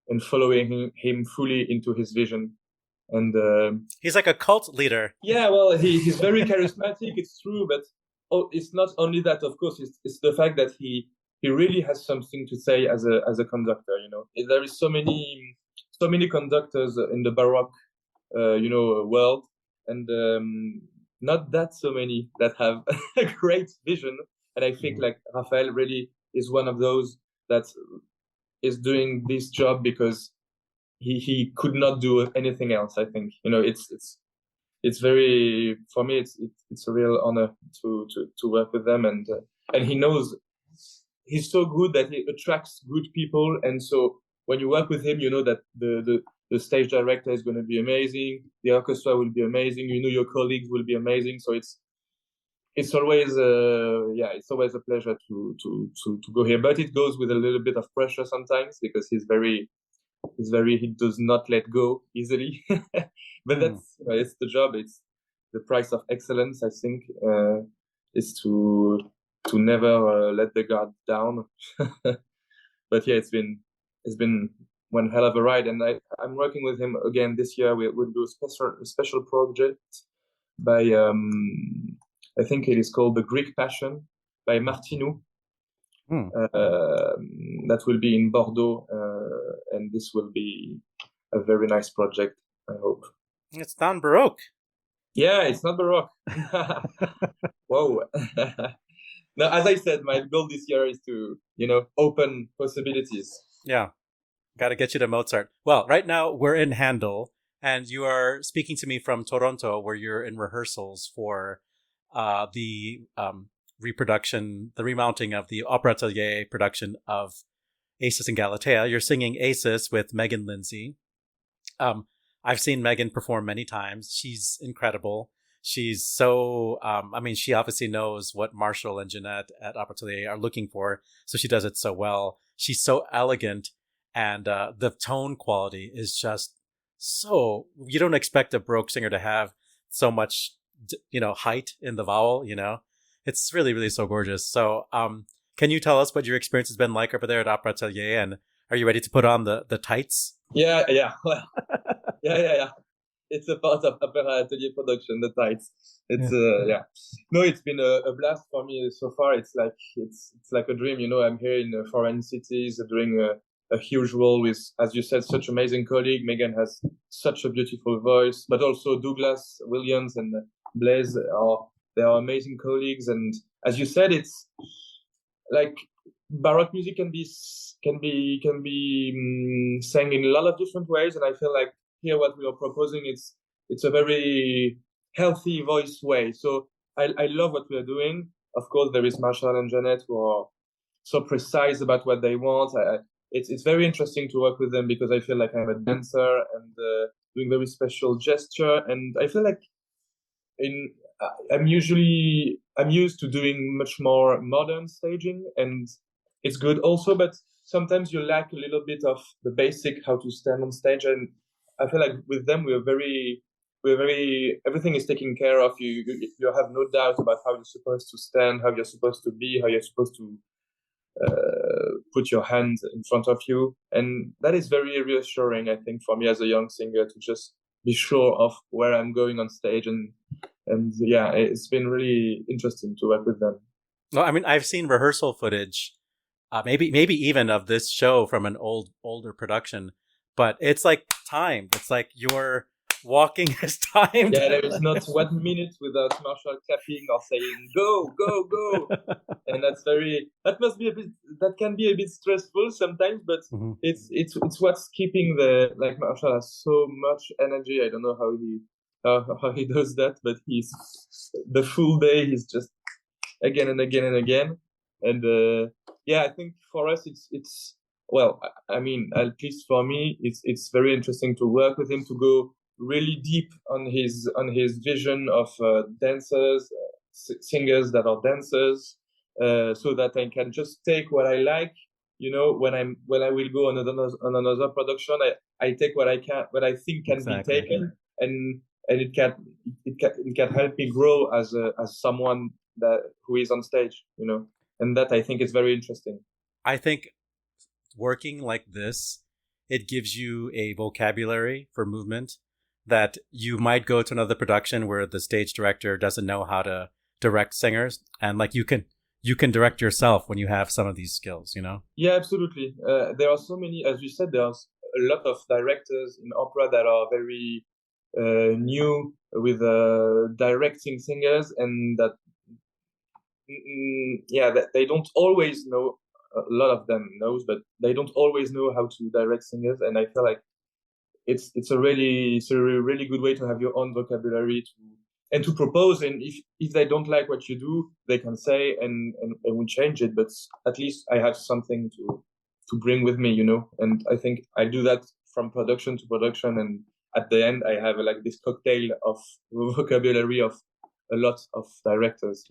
and following him fully into his vision. And he's like a cult leader. Yeah, well, he's very charismatic. It's true, but it's not only that. Of course, it's the fact that he really has something to say as a conductor. There is so many conductors in the baroque, world, and not that so many that have a great vision. And I think like Raphael really is one of those that is doing this job because he could not do anything else. I think it's very, for me it's a real honor to work with them, and he knows, he's so good that he attracts good people, and so when you work with him, you know that the stage director is going to be amazing, the orchestra will be amazing, your colleagues will be amazing. So it's always it's always a pleasure to go here, but it goes with a little bit of pressure sometimes because he does not let go easily. But that's it's the job. It's the price of excellence, I think, is to never let the guard down. But yeah, it's been one hell of a ride, and I'm working with him again this year. We'll do a special project by I think it is called The Greek Passion by Martinou. That will be in Bordeaux, and this will be a very nice project, I hope. It's non-baroque. Yeah, it's not baroque. Whoa. Now, as I said, my goal this year is to, open possibilities. Yeah. Got to get you to Mozart. Well, right now we're in Handel, and you are speaking to me from Toronto, where you're in rehearsals for the remounting of the Opera Atelier production of Acis and Galatea. You're singing Acis with Megan Lindsay. I've seen Megan perform many times. She's incredible. She's so, she obviously knows what Marshall and Jeanette at Opera Atelier are looking for, so she does it so well. She's so elegant, and the tone quality is just so, you don't expect a Baroque singer to have so much, height in the vowel, It's really, really so gorgeous. So, can you tell us what your experience has been like over there at Opera Atelier, and are you ready to put on the tights? Yeah. Well, yeah. It's a part of Opera Atelier production, the tights. It's No, it's been a blast for me so far. It's like a dream. I'm here in foreign cities doing a huge role with, as you said, such amazing colleague. Megan has such a beautiful voice, but also Douglas Williams and Blaise they are amazing colleagues. And as you said, it's like Baroque music can be sang in a lot of different ways, and I feel like here what we are proposing, it's a very healthy voice way. So I love what we are doing. Of course, there is Marshall and Jeanette who are so precise about what they want. It's very interesting to work with them because I feel like I'm a dancer and doing very special gesture, and I feel like I'm used to doing much more modern staging, and it's good also, but sometimes you lack a little bit of the basic how to stand on stage, and I feel like with them we're very everything is taken care of. You have no doubt about how you're supposed to stand, how you're supposed to be, how you're supposed to put your hand in front of you, and that is very reassuring, I think, for me as a young singer, to just be sure of where I'm going on stage, and yeah, it's been really interesting to work with them. Well, I've seen rehearsal footage, maybe even of this show from an older production, but it's like timed. It's like your walking is timed. Yeah, there is not 1 minute without Marshall clapping or saying go, go, go. And that can be a bit stressful sometimes, but it's what's keeping Marshall has so much energy. I don't know how he does that, but he's the full day he's just again and again and again. And I think for us it's well, I mean, at least for me, it's very interesting to work with him, to go really deep on his vision of dancers, singers that are dancers, so that I can just take what I like. When I will go on another production, I take what I think can be taken, and it can help me grow as someone who is on stage. And that I think is very interesting. I think working like this, it gives you a vocabulary for movement that you might go to another production where the stage director doesn't know how to direct singers, and like you can direct yourself when you have some of these skills. Yeah, absolutely. There are so many, as you said, there's a lot of directors in opera that are very new with directing singers, and that that they don't always know. A lot of them knows, but they don't always know how to direct singers, and I feel like it's a really good way to have your own vocabulary to propose. And if they don't like what you do, they can say and we change it. But at least I have something to bring with me, And I think I do that from production to production, and at the end I have this cocktail of vocabulary of a lot of directors,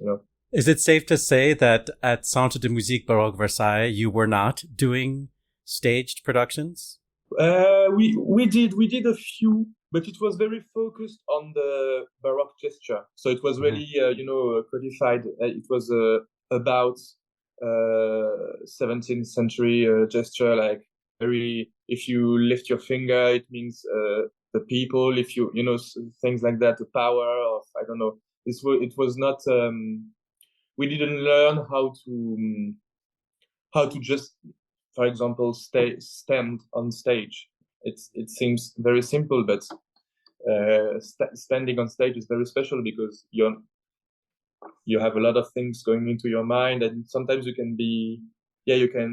Is it safe to say that at Centre de Musique Baroque Versailles you were not doing staged productions? We did a few, but it was very focused on the baroque gesture. So it was really codified. It was about 17th century gesture, like very. If you lift your finger, it means the people. If you things like that, the power of, I don't know. It was not. We didn't learn how to just, for example, stand on stage. It seems very simple, but standing on stage is very special because you have a lot of things going into your mind, and sometimes you can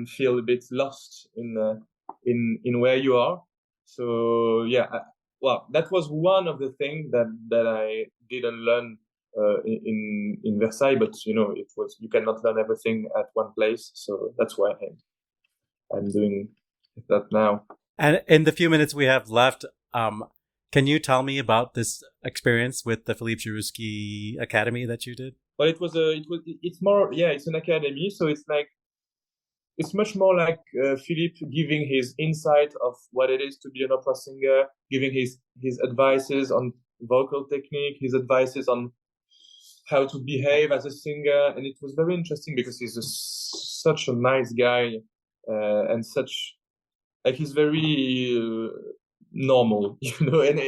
feel a bit lost in where you are. So that was one of the things that I didn't learn in Versailles, but you cannot learn everything at one place, so that's why I'm doing that now. And in the few minutes we have left, can you tell me about this experience with the Philippe Jarouski Academy that you did? Well, it's an academy, so it's much more like Philippe giving his insight of what it is to be an opera singer, giving his advices on vocal technique, his advices on how to behave as a singer. And it was very interesting because he's such a nice guy, and such, he's very normal, and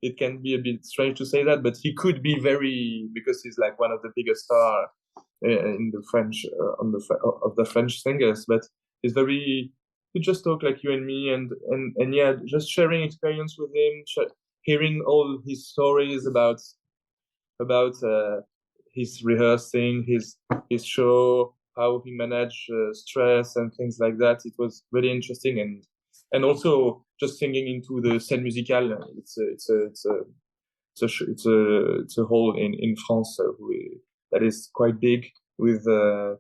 it can be a bit strange to say that, but he could be very, because he's like one of the biggest stars in the French, of the French singers, but he's very, he just talk like you and me, and yeah, just sharing experience with him, hearing all his stories about his rehearsing, his show, how he managed stress and things like that. It was very interesting, and also just singing into the scène musicale. It's a hall in France that is quite big with the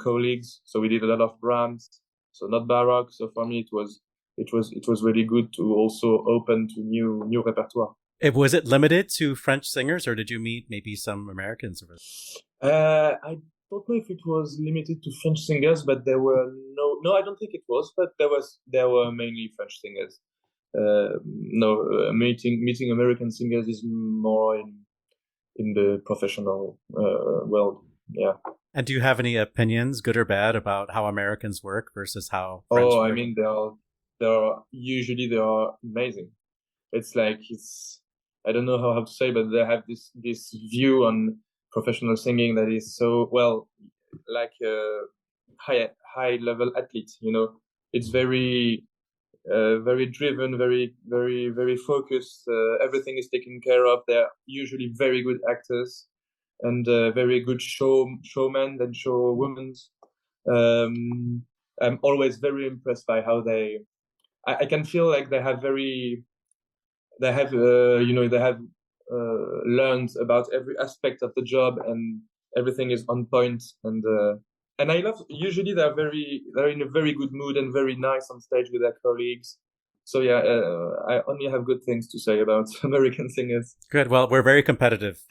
colleagues. So we did a lot of Brahms, so not baroque. So for me, it was really good to also open to new repertoire. Was it limited to French singers, or did you meet maybe some Americans? I don't know if it was limited to French singers, but there were no, I don't think it was, but there were mainly French singers. Meeting American singers is more in the professional world. Yeah. And do you have any opinions, good or bad, about how Americans work versus how French work? I mean, they are amazing. I don't know how to say, but they have this view on professional singing that is so, well, like a high level athlete. It's very, very driven, very, very, very focused. Everything is taken care of. They're usually very good actors and very good showmen and showwomen. I'm always very impressed by how I can feel like they have learned about every aspect of the job, and everything is on point. And I love, usually they're in a very good mood and very nice on stage with their colleagues. So yeah, I only have good things to say about American singers. Good. Well, we're very competitive.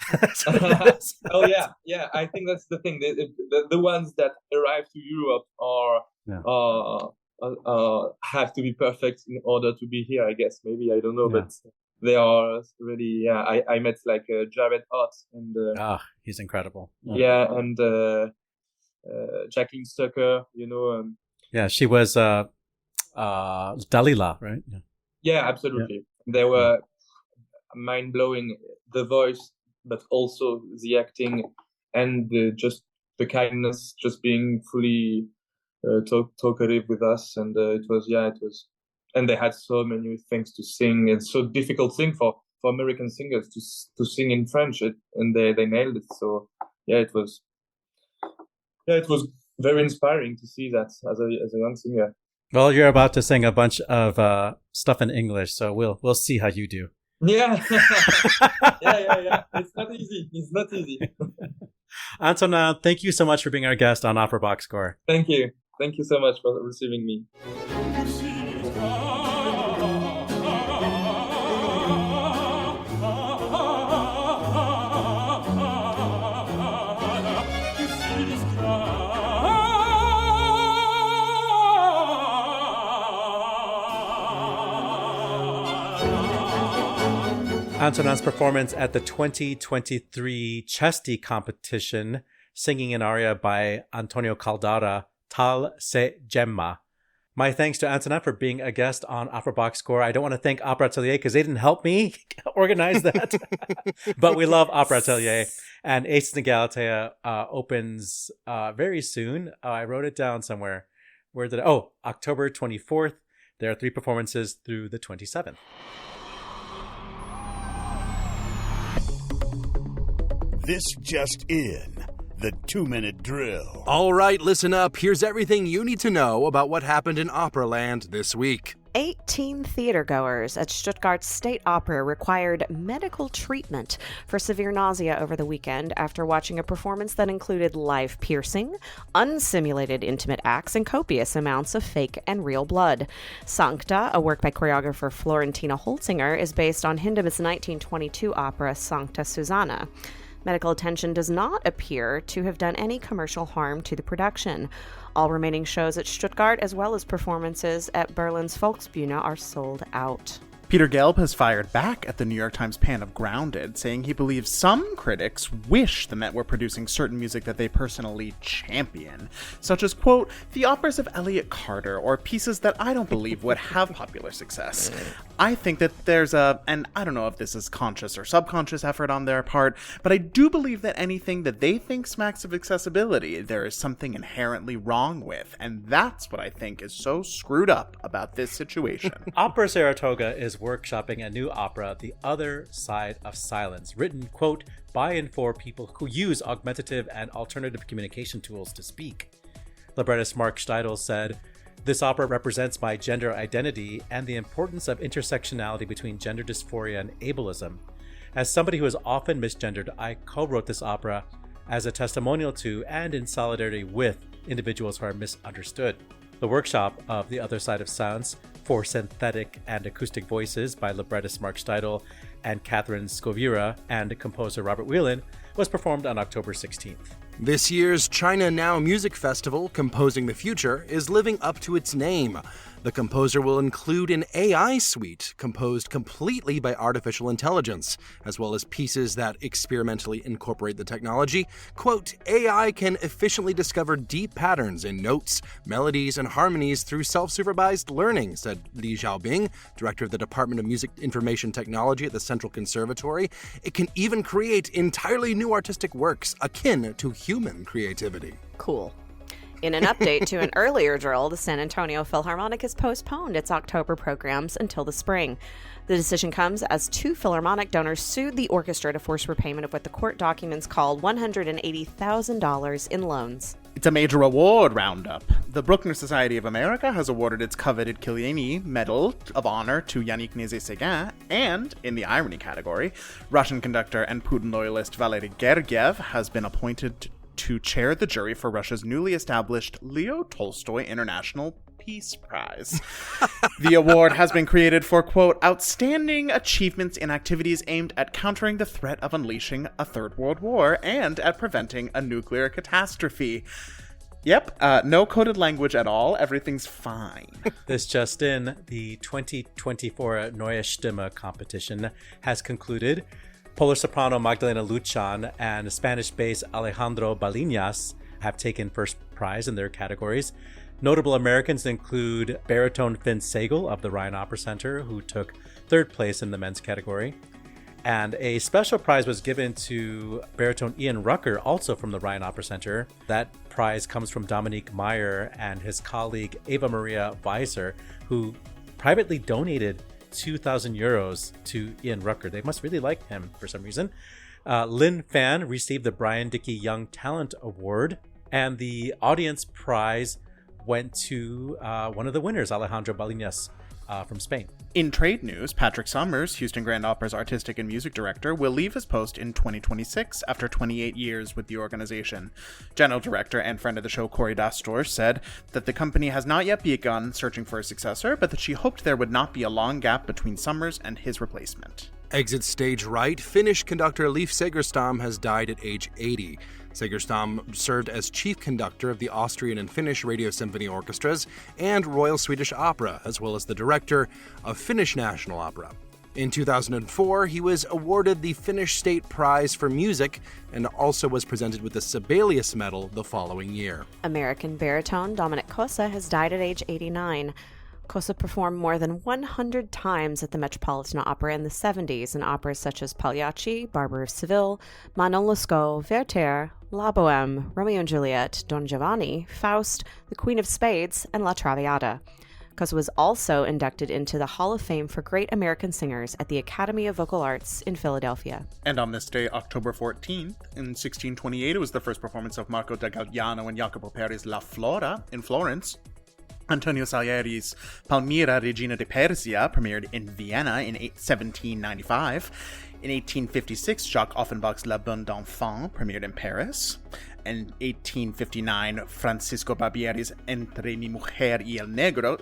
Oh yeah. I think that's the thing. The ones that arrive to Europe have to be perfect in order to be here, I guess. Maybe, I don't know, but they are really, I met like Jared Ott and he's incredible. And Jacqueline Stucker, she was Dalila, right? Yeah, absolutely. They were mind-blowing, the voice, but also the acting and just the kindness, just being fully talkative with us. And it was, and they had so many things to sing. It's so difficult thing for American singers to sing in French, and they nailed it. So it was very inspiring to see that as a young singer. Well, you're about to sing a bunch of stuff in English, so we'll see how you do. Yeah. Yeah. It's not easy. Antonin, thank you so much for being our guest on Opera Box Score. Thank you so much for receiving me. Antonin's performance at the 2023 Cesti competition, singing an aria by Antonio Caldara, Tal Se Gemma. My thanks to Antonin for being a guest on Opera Box Score. I don't want to thank Opera Atelier because they didn't help me organize that. But we love Opera Atelier. And Acis and Galatea opens very soon. I wrote it down somewhere. Where did October 24th. There are 3 performances through the 27th. This just in, the 2-minute drill. All right, listen up. Here's everything you need to know about what happened in Operaland this week. 18 theatergoers at Stuttgart's State Opera required medical treatment for severe nausea over the weekend after watching a performance that included live piercing, unsimulated intimate acts, and copious amounts of fake and real blood. Sancta, a work by choreographer Florentina Holzinger, is based on Hindemith's 1922 opera Sancta Susanna. Medical attention does not appear to have done any commercial harm to the production. All remaining shows at Stuttgart, as well as performances at Berlin's Volksbühne, are sold out. Peter Gelb has fired back at the New York Times pan of Grounded, saying he believes some critics wish the Met were producing certain music that they personally champion, such as, quote, the operas of Elliott Carter, or pieces that I don't believe would have popular success. I think that there's and I don't know if this is conscious or subconscious effort on their part, but I do believe that anything that they think smacks of accessibility, there is something inherently wrong with, and that's what I think is so screwed up about this situation. Opera Saratoga is workshopping a new opera, The Other Side of Silence, written, quote, by and for people who use augmentative and alternative communication tools to speak. Librettist Mark Steidl said, this opera represents my gender identity and the importance of intersectionality between gender dysphoria and ableism. As somebody who is often misgendered, I co-wrote this opera as a testimonial to and in solidarity with individuals who are misunderstood. The workshop of The Other Side of Sounds for synthetic and acoustic voices by librettist Mark Steidl and Catherine Scovira and composer Robert Whelan was performed on October 16th. This year's China Now Music Festival, Composing the Future, is living up to its name. The composer will include an AI suite composed completely by artificial intelligence, as well as pieces that experimentally incorporate the technology. Quote, AI can efficiently discover deep patterns in notes, melodies, and harmonies through self-supervised learning, said Li Xiaobing, director of the Department of Music Information Technology at the Central Conservatory. It can even create entirely new artistic works akin to human creativity. Cool. In an update to an earlier drill, the San Antonio Philharmonic has postponed its October programs until the spring. The decision comes as 2 Philharmonic donors sued the orchestra to force repayment of what the court documents called $180,000 in loans. It's a major award roundup. The Bruckner Society of America has awarded its coveted Kiliani Medal of Honor to Yannick Nézet-Séguin, and, in the irony category, Russian conductor and Putin loyalist Valery Gergiev has been appointed to chair the jury for Russia's newly established Leo Tolstoy International Peace Prize. The award has been created for, quote, outstanding achievements in activities aimed at countering the threat of unleashing a third world war and at preventing a nuclear catastrophe. Yep, no coded language at all. Everything's fine. This just in, the 2024 Neue Stimme competition has concluded. Polish soprano Magdalena Luchan and Spanish-based Alejandro Balinas have taken first prize in their categories. Notable Americans include baritone Finn Sagal of the Ryan Opera Center, who took third place in the men's category. And a special prize was given to baritone Ian Rucker, also from the Ryan Opera Center. That prize comes from Dominique Meyer and his colleague Eva Maria Weiser, who privately donated 2,000 euros to Ian Rucker. They must really like him for some reason. Lynn Fan received the Brian Dickey Young Talent Award, and the audience prize went to one of the winners, Alejandro Balinas from Spain. In trade news, Patrick Summers, Houston Grand Opera's artistic and music director, will leave his post in 2026 after 28 years with the organization. General director and friend of the show Corey Dastor said that the company has not yet begun searching for a successor, but that she hoped there would not be a long gap between Summers and his replacement. Exit stage right, Finnish conductor Leif Segerstam has died at age 80. Segerstam served as chief conductor of the Austrian and Finnish Radio Symphony Orchestras and Royal Swedish Opera, as well as the director of Finnish National Opera. In 2004, he was awarded the Finnish State Prize for Music and also was presented with the Sibelius Medal the following year. American baritone Dominic Kosa has died at age 89. Kosa performed more than 100 times at the Metropolitan Opera in the 70s in operas such as Pagliacci, Barber of Seville, Manon Lescaut, Werther, La Bohème, Romeo and Juliet, Don Giovanni, Faust, The Queen of Spades, and La Traviata. Kosa was also inducted into the Hall of Fame for Great American Singers at the Academy of Vocal Arts in Philadelphia. And on this day, October 14th, in 1628, it was the first performance of Marco da Galeano and Jacopo Peri's La Flora in Florence. Antonio Salieri's Palmira Regina di Persia premiered in Vienna in 1795. In 1856, Jacques Offenbach's La Bonne d'Enfant premiered in Paris. In 1859, Francisco Barbieri's Entre mi mujer y el negro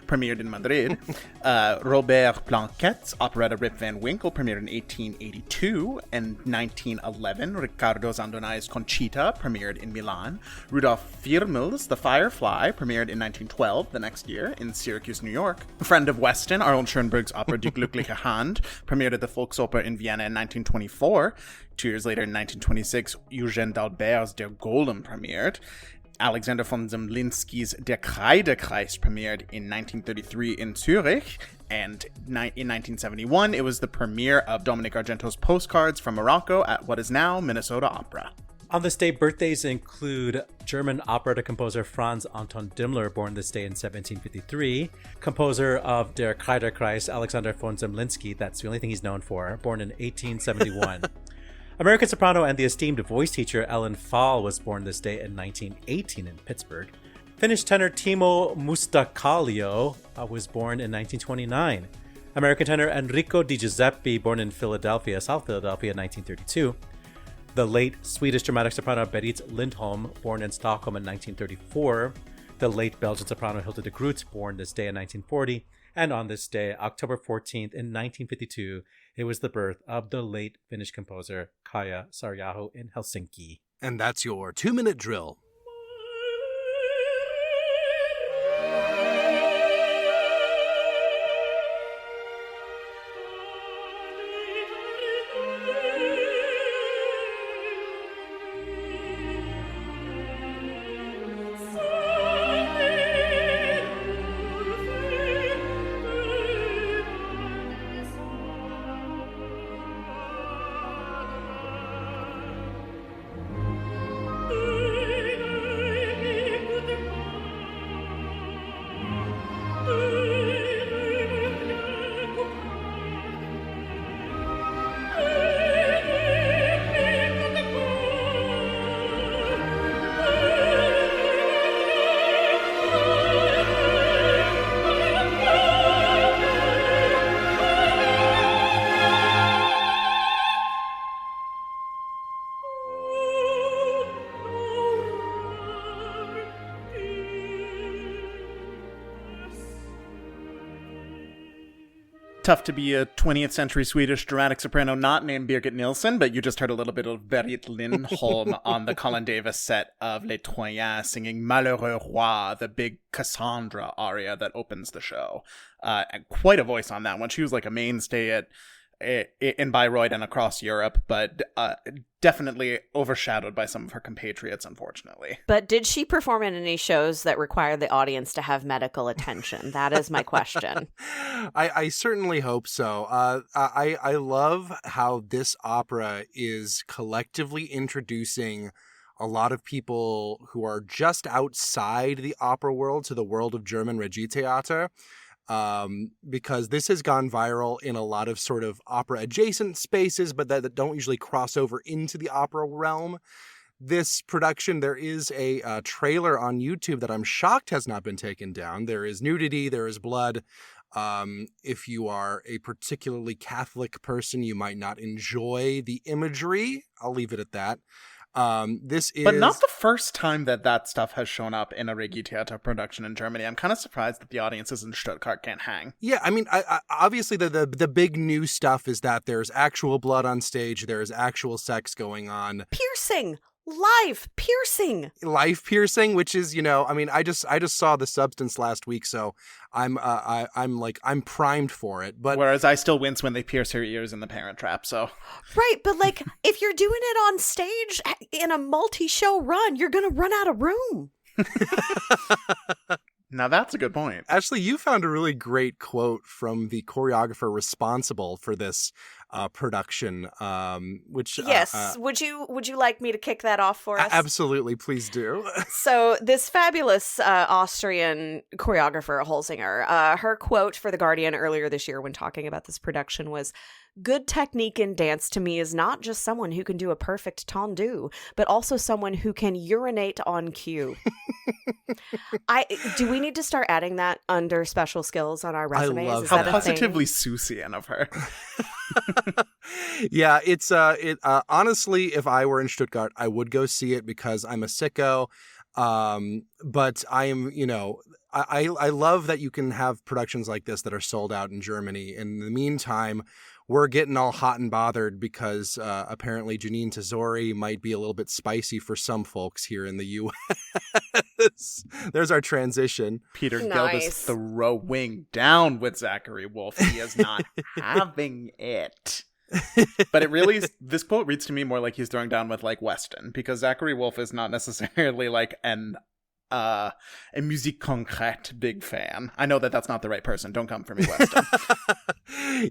premiered in Madrid. Robert Planquet's operetta Rip Van Winkle premiered in 1882. In 1911, Riccardo Zandonai's Conchita premiered in Milan. Rudolf Firmel's The Firefly premiered in 1912, the next year, in Syracuse, New York. A friend of Weston, Arnold Schoenberg's opera Die Glückliche Hand premiered at the Volksoper in Vienna in 1924. 2 years later, in 1926, Eugène D'Albert's Der Golem premiered. Alexander von Zemlinsky's Der Kreidekreis premiered in 1933 in Zurich. And in 1971, it was the premiere of Dominic Argento's Postcards from Morocco at what is now Minnesota Opera. On this day, birthdays include German operetta composer Franz Anton Dimmler, born this day in 1753, composer of Der Kreidekreis Alexander von Zemlinsky, that's the only thing he's known for, born in 1871. American soprano and the esteemed voice teacher Ellen Fall was born this day in 1918 in Pittsburgh. Finnish tenor Timo Mustakallio was born in 1929. American tenor Enrico Di Giuseppe, born in Philadelphia, South Philadelphia, in 1932. The late Swedish dramatic soprano Berit Lindholm, born in Stockholm in 1934. The late Belgian soprano Hilde de Groot, born this day in 1940. And on this day, October 14th in 1952, it was the birth of the late Finnish composer Kaija Saariaho in Helsinki. And that's your 2-minute drill. Tough to be a 20th century Swedish dramatic soprano not named Birgit Nilsson, but you just heard a little bit of Berit Lindholm on the Colin Davis set of Les Troyens singing Malheureux Roi, the big Cassandra aria that opens the show. And quite a voice on that one. She was like a mainstay in Bayreuth and across Europe, but definitely overshadowed by some of her compatriots, unfortunately. But did she perform in any shows that require the audience to have medical attention? That is my question. I certainly hope so. I love how this opera is collectively introducing a lot of people who are just outside the opera world to the world of German Regietheater. Because this has gone viral in a lot of sort of opera adjacent spaces, but that don't usually cross over into the opera realm. This production, there is a trailer on YouTube that I'm shocked has not been taken down. There is nudity, there is blood. If you are a particularly Catholic person, you might not enjoy the imagery. I'll leave it at that. This is... But not the first time that stuff has shown up in a Regietheater production in Germany. I'm kind of surprised that the audiences in Stuttgart can't hang. Yeah, I mean, I obviously the big new stuff is that there's actual blood on stage, there's actual sex going on. Piercing! Live piercing, which is, you know, I mean, I just saw The Substance last week, so I'm primed for it. But whereas I still wince when they pierce her ears in The Parent Trap. So right, but like if you're doing it on stage in a multi-show run, you're gonna run out of room. Now that's a good point. Ashley, you found a really great quote from the choreographer responsible for this production, which yes, would you like me to kick that off for us? Absolutely, please do. So this fabulous Austrian choreographer Holzinger, her quote for The Guardian earlier this year when talking about this production was, "Good technique in dance to me is not just someone who can do a perfect tendu, but also someone who can urinate on cue." Do we need to start adding that under special skills on our resumes? I love how positively Susian of her. Yeah, it's honestly, if I were in Stuttgart, I would go see it because I'm a sicko. But I am, you know, I love that you can have productions like this that are sold out in Germany. In the meantime, we're getting all hot and bothered because apparently Janine Tesori might be a little bit spicy for some folks here in the U.S. There's our transition. Peter Gelb's throwing down with Zachary Wolf. He is not having it. But it really, this quote reads to me more like he's throwing down with like Weston, because Zachary Wolf is not necessarily like a musique concrète big fan. I know that that's not the right person. Don't come for me, Weston.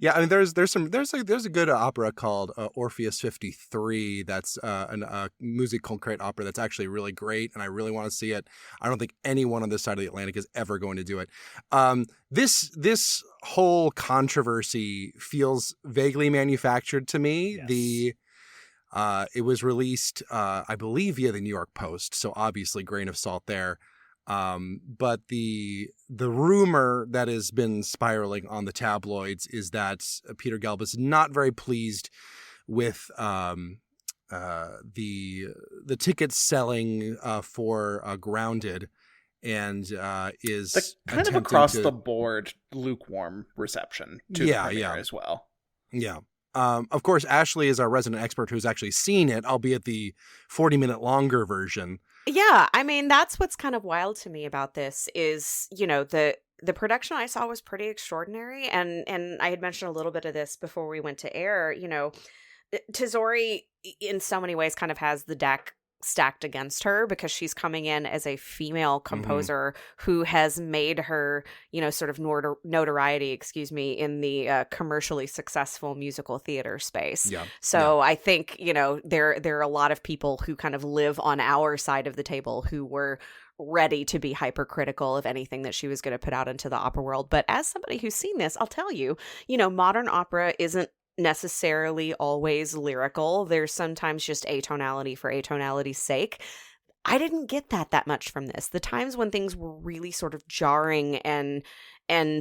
Yeah, I mean, there's a good opera called Orpheus 53. That's a musique concrète opera that's actually really great, and I really want to see it. I don't think anyone on this side of the Atlantic is ever going to do it. This whole controversy feels vaguely manufactured to me. Yes. It was released, I believe, via the New York Post, so obviously grain of salt there. But the rumor that has been spiraling on the tabloids is that Peter Gelb is not very pleased with the tickets selling for Grounded, and is the kind of across the board lukewarm reception to the premiere as well. Yeah. Of course, Ashley is our resident expert who's actually seen it, albeit the 40-minute longer version. Yeah, I mean, that's what's kind of wild to me about this is, you know, the production I saw was pretty extraordinary. And I had mentioned a little bit of this before we went to air. You know, Tesori in so many ways kind of has the deck stacked against her because she's coming in as a female composer who has made her, you know, sort of notoriety, in the commercially successful musical theater space. Yeah. So I think, you know, there are a lot of people who kind of live on our side of the table who were ready to be hypercritical of anything that she was going to put out into the opera world. But as somebody who's seen this, I'll tell you, you know, modern opera isn't necessarily always lyrical. There's sometimes just atonality for atonality's sake. I didn't get that much from this. The times when things were really sort of jarring and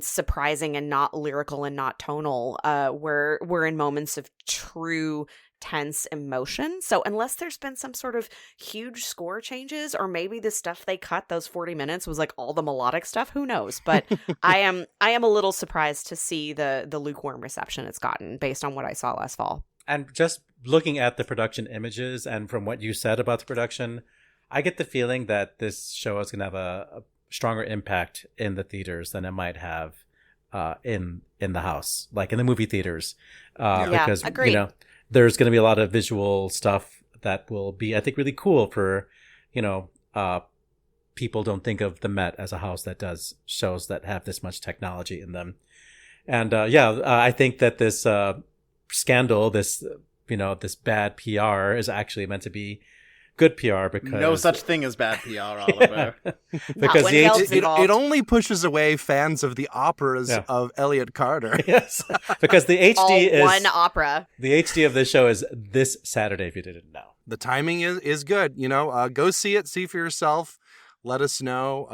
surprising and not lyrical and not tonal were in moments of true tense emotion. So unless there's been some sort of huge score changes, or maybe the stuff they cut, those 40 minutes was like all the melodic stuff, who knows? But I am a little surprised to see the lukewarm reception it's gotten based on what I saw last fall. And just looking at the production images and from what you said about the production, I get the feeling that this show is going to have a stronger impact in the theaters than it might have in the house, like in the movie theaters. Because, agreed. There's going to be a lot of visual stuff that will be, I think, really cool for, people don't think of the Met as a house that does shows that have this much technology in them. And I think that this scandal, this bad PR is actually meant to be good PR, because no such thing as bad PR, Oliver. Because it only pushes away fans of the operas of Elliott Carter. Yes, because the HD is one opera. The HD of this show is this Saturday. If you didn't know, the timing is good. Go see it, see for yourself. Let us know.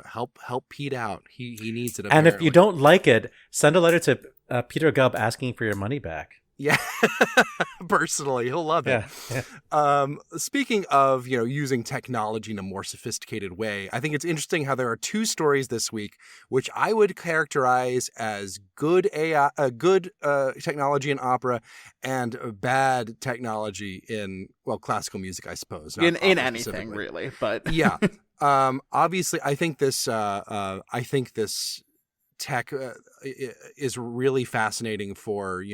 Help Pete out. He needs it. Apparently. And if you don't like it, send a letter to Peter Gubb asking for your money back. Yeah, personally, he'll love it. Yeah. Speaking of, using technology in a more sophisticated way, I think it's interesting how there are two stories this week, which I would characterize as good AI, good technology in opera, and bad technology in classical music, I suppose. In anything really, but yeah. Obviously, I think this tech is really fascinating for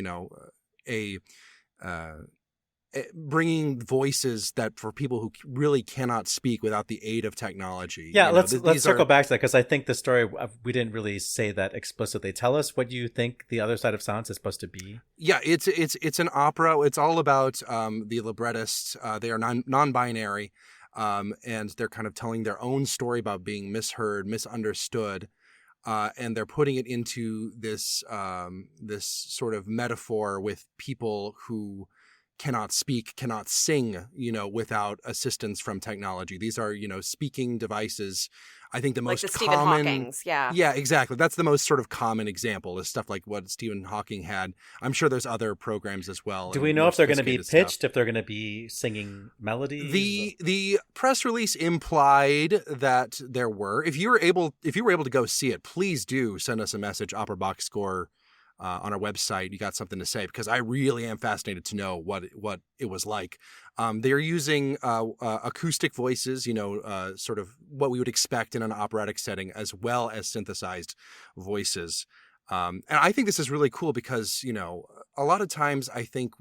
bringing voices that for people who really cannot speak without the aid of technology. Yeah, let's circle back to that, because I think the story, we didn't really say that explicitly. Tell us what you think the other side of sounds is supposed to be. Yeah, it's an opera. It's all about the librettists. They are non-binary, and they're kind of telling their own story about being misheard, misunderstood. And they're putting it into this sort of metaphor with people who cannot speak, cannot sing, without assistance from technology. These are, speaking devices. I think the most like the common. Stephen Hawking's, yeah. Yeah, exactly. That's the most sort of common example, is stuff like what Stephen Hawking had. I'm sure there's other programs as well. Do we know if they're going to be pitched, if they're going to be singing melodies? The press release implied that there were. If you were able to go see it, please do send us a message, operaboxscore, on our website. You got something to say, because I really am fascinated to know what it was like. They're using acoustic voices, sort of what we would expect in an operatic setting, as well as synthesized voices. And I think this is really cool because, a lot of times I think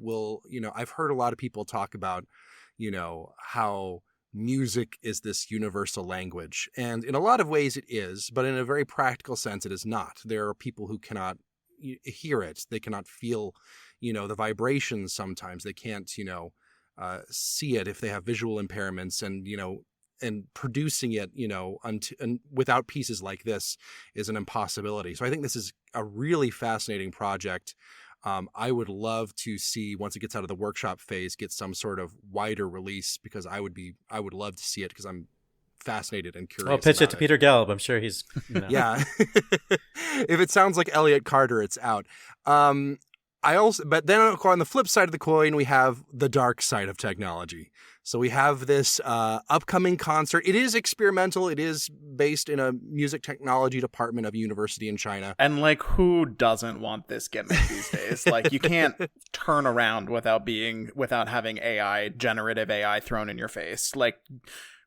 I've heard a lot of people talk about, how music is this universal language. And in a lot of ways it is, but in a very practical sense, it is not. There are people who cannot hear it. They cannot feel, the vibrations sometimes. They can't, see it if they have visual impairments, and producing it, and without pieces like this is an impossibility. So I think this is a really fascinating project. I would love to see, once it gets out of the workshop phase, get some sort of wider release, because I would love to see it, because I'm fascinated and curious. I'll pitch it to Peter Gelb. I'm sure he's yeah. If it sounds like Elliott Carter, it's out. But then on the flip side of the coin, we have the dark side of technology. So we have this upcoming concert. It is experimental. It is based in a music technology department of a university in China. And who doesn't want this gimmick these days? You can't turn around without having generative AI thrown in your face.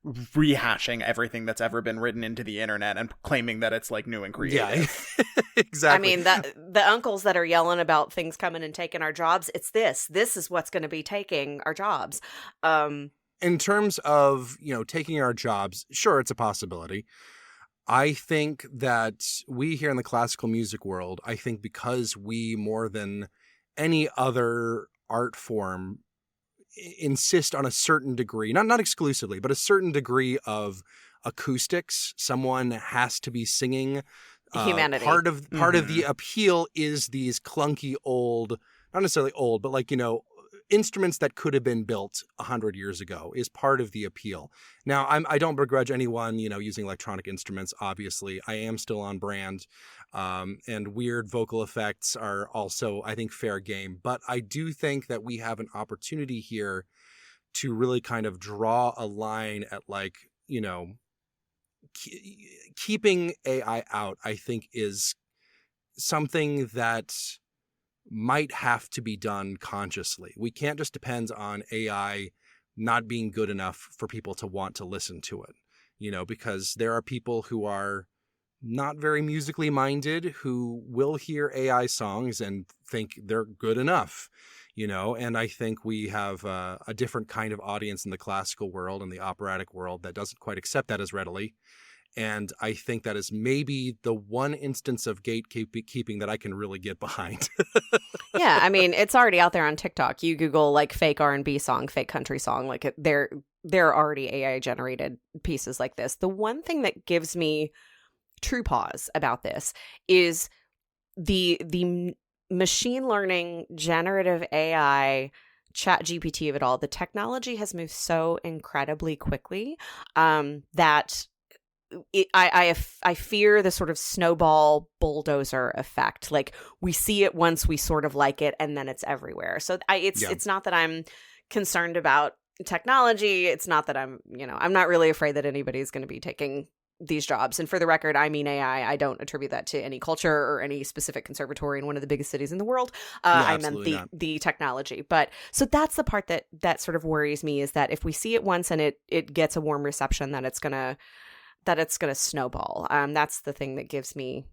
Rehashing everything that's ever been written into the internet and claiming that it's new and creative. Yeah, exactly. I mean, the uncles that are yelling about things coming and taking our jobs, it's this is what's going to be taking our jobs. In terms of, taking our jobs, sure, it's a possibility. I think that we here in the classical music world, because we, more than any other art form, insist on a certain degree, not exclusively, but a certain degree of acoustics. Someone has to be singing. Humanity. Part of the appeal is these clunky old, not necessarily old, but instruments that could have been built 100 years ago is part of the appeal. Now, I don't begrudge anyone, using electronic instruments. Obviously, I am still on brand, and weird vocal effects are also, I think, fair game. But I do think that we have an opportunity here to really kind of draw a line at keeping AI out, I think, is something that might have to be done consciously. We can't just depend on AI not being good enough for people to want to listen to it, because there are people who are not very musically minded who will hear AI songs and think they're good enough, and I think we have a different kind of audience in the classical world and the operatic world that doesn't quite accept that as readily. And I think that is maybe the one instance of gatekeeping that I can really get behind. Yeah, I mean, it's already out there on TikTok. You Google fake R&B song, fake country song, there are already AI generated pieces like this. The one thing that gives me true pause about this is the machine learning, generative AI, chat GPT of it all. The technology has moved so incredibly quickly that I fear the sort of snowball bulldozer effect. We see it once, we sort of like it, and then it's everywhere. So it's not that I'm concerned about technology. It's not that I'm not really afraid that anybody's going to be taking these jobs. And for the record, I mean AI. I don't attribute that to any culture or any specific conservatory in one of the biggest cities in the world. I meant the technology. But so that's the part that sort of worries me, is that if we see it once and it gets a warm reception, that it's gonna snowball. That's the thing that gives me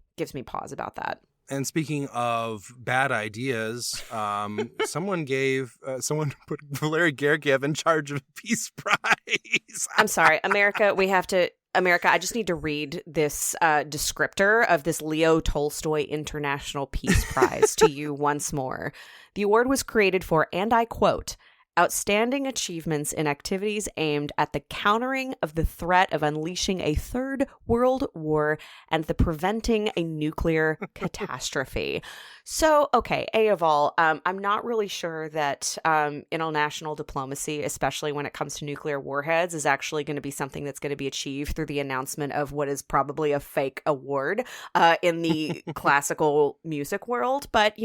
pause about that. And speaking of bad ideas, someone put Valery Gergiev in charge of Peace Prize. I'm sorry, America, I just need to read this descriptor of this Leo Tolstoy International Peace Prize to you once more. The award was created for, and I quote, outstanding achievements in activities aimed at the countering of the threat of unleashing a third world war and the preventing a nuclear catastrophe. So, okay, A of all, I'm not really sure that international diplomacy, especially when it comes to nuclear warheads, is actually going to be something that's going to be achieved through the announcement of what is probably a fake award in the classical music world. But,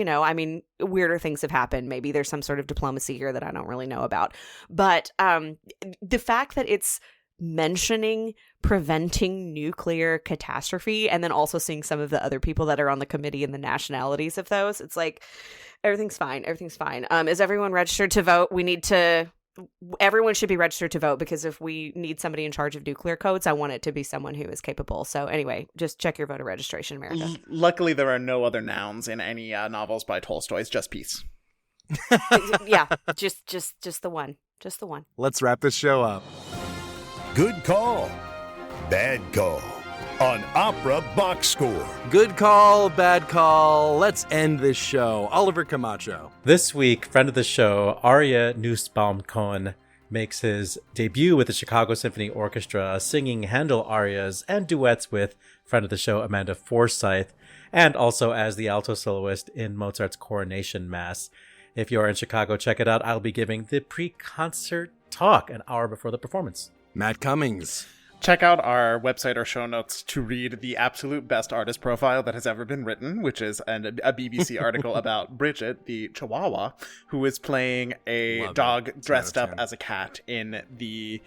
weirder things have happened. Maybe there's some sort of diplomacy here that I don't really know about. But the fact that it's mentioning preventing nuclear catastrophe and then also seeing some of the other people that are on the committee and the nationalities of those, it's everything's fine. Is everyone registered to vote? Everyone should be registered to vote, because if we need somebody in charge of nuclear codes, I want it to be someone who is capable. So anyway, just check your voter registration, America. Luckily, there are no other nouns in any novels by Tolstoy. It's just peace. Yeah, just the one. Just the one. Let's wrap this show up. Good call. Bad call. On Opera Box Score. Good call, bad call. Let's end this show. Oliver Camacho. This week, friend of the show, Arya Nussbaum-Cohen, makes his debut with the Chicago Symphony Orchestra, singing Handel arias and duets with friend of the show, Amanda Forsyth, and also as the alto soloist in Mozart's Coronation Mass. If you're in Chicago, check it out. I'll be giving the pre-concert talk an hour before the performance. Matt Cummings. Check out our website or show notes to read the absolute best artist profile that has ever been written, which is a BBC article about Bridget, the Chihuahua, who is playing a dog dressed up as a cat in the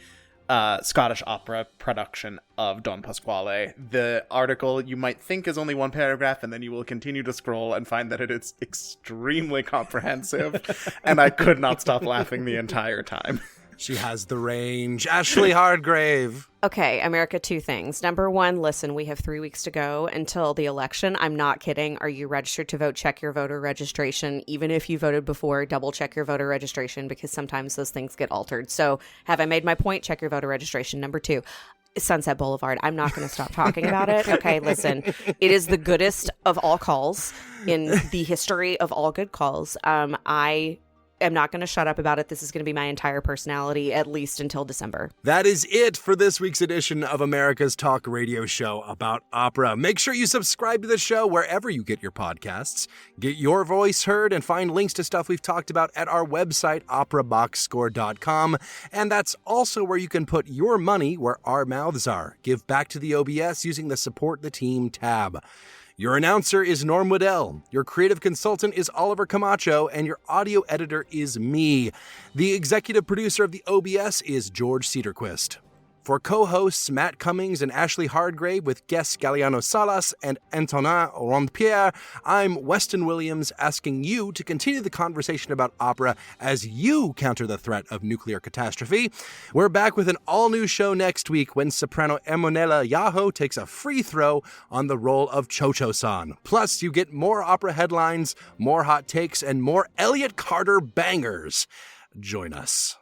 Scottish opera production of Don Pasquale. The article you might think is only one paragraph, and then you will continue to scroll and find that it is extremely comprehensive, and I could not stop laughing the entire time. She has the range. Ashley Hardgrave. Okay, America, two things. Number one, listen, we have 3 weeks to go until the election. I'm not kidding. Are you registered to vote? Check your voter registration. Even if you voted before, double check your voter registration, because sometimes those things get altered. So have I made my point? Check your voter registration. Number two, Sunset Boulevard. I'm not going to stop talking about it. Okay, listen, it is the goodest of all calls in the history of all good calls. I am not going to shut up about it. This is going to be my entire personality, at least until December. That is it for this week's edition of America's Talk Radio show about opera. Make sure you subscribe to the show wherever you get your podcasts. Get your voice heard and find links to stuff we've talked about at our website, operaboxscore.com. And that's also where you can put your money where our mouths are. Give back to the OBS using the Support the Team tab. Your announcer is Norm Waddell, your creative consultant is Oliver Camacho, and your audio editor is me. The executive producer of the OBS is George Cedarquist. For co-hosts Matt Cummings and Ashley Hardgrave with guests Galeano Salas and Antonin Rondepierre, I'm Weston Williams asking you to continue the conversation about opera as you counter the threat of nuclear catastrophe. We're back with an all-new show next week when soprano Emonela Yaho takes a free throw on the role of Cho-Cho-san. Plus, you get more opera headlines, more hot takes, and more Elliott Carter bangers. Join us.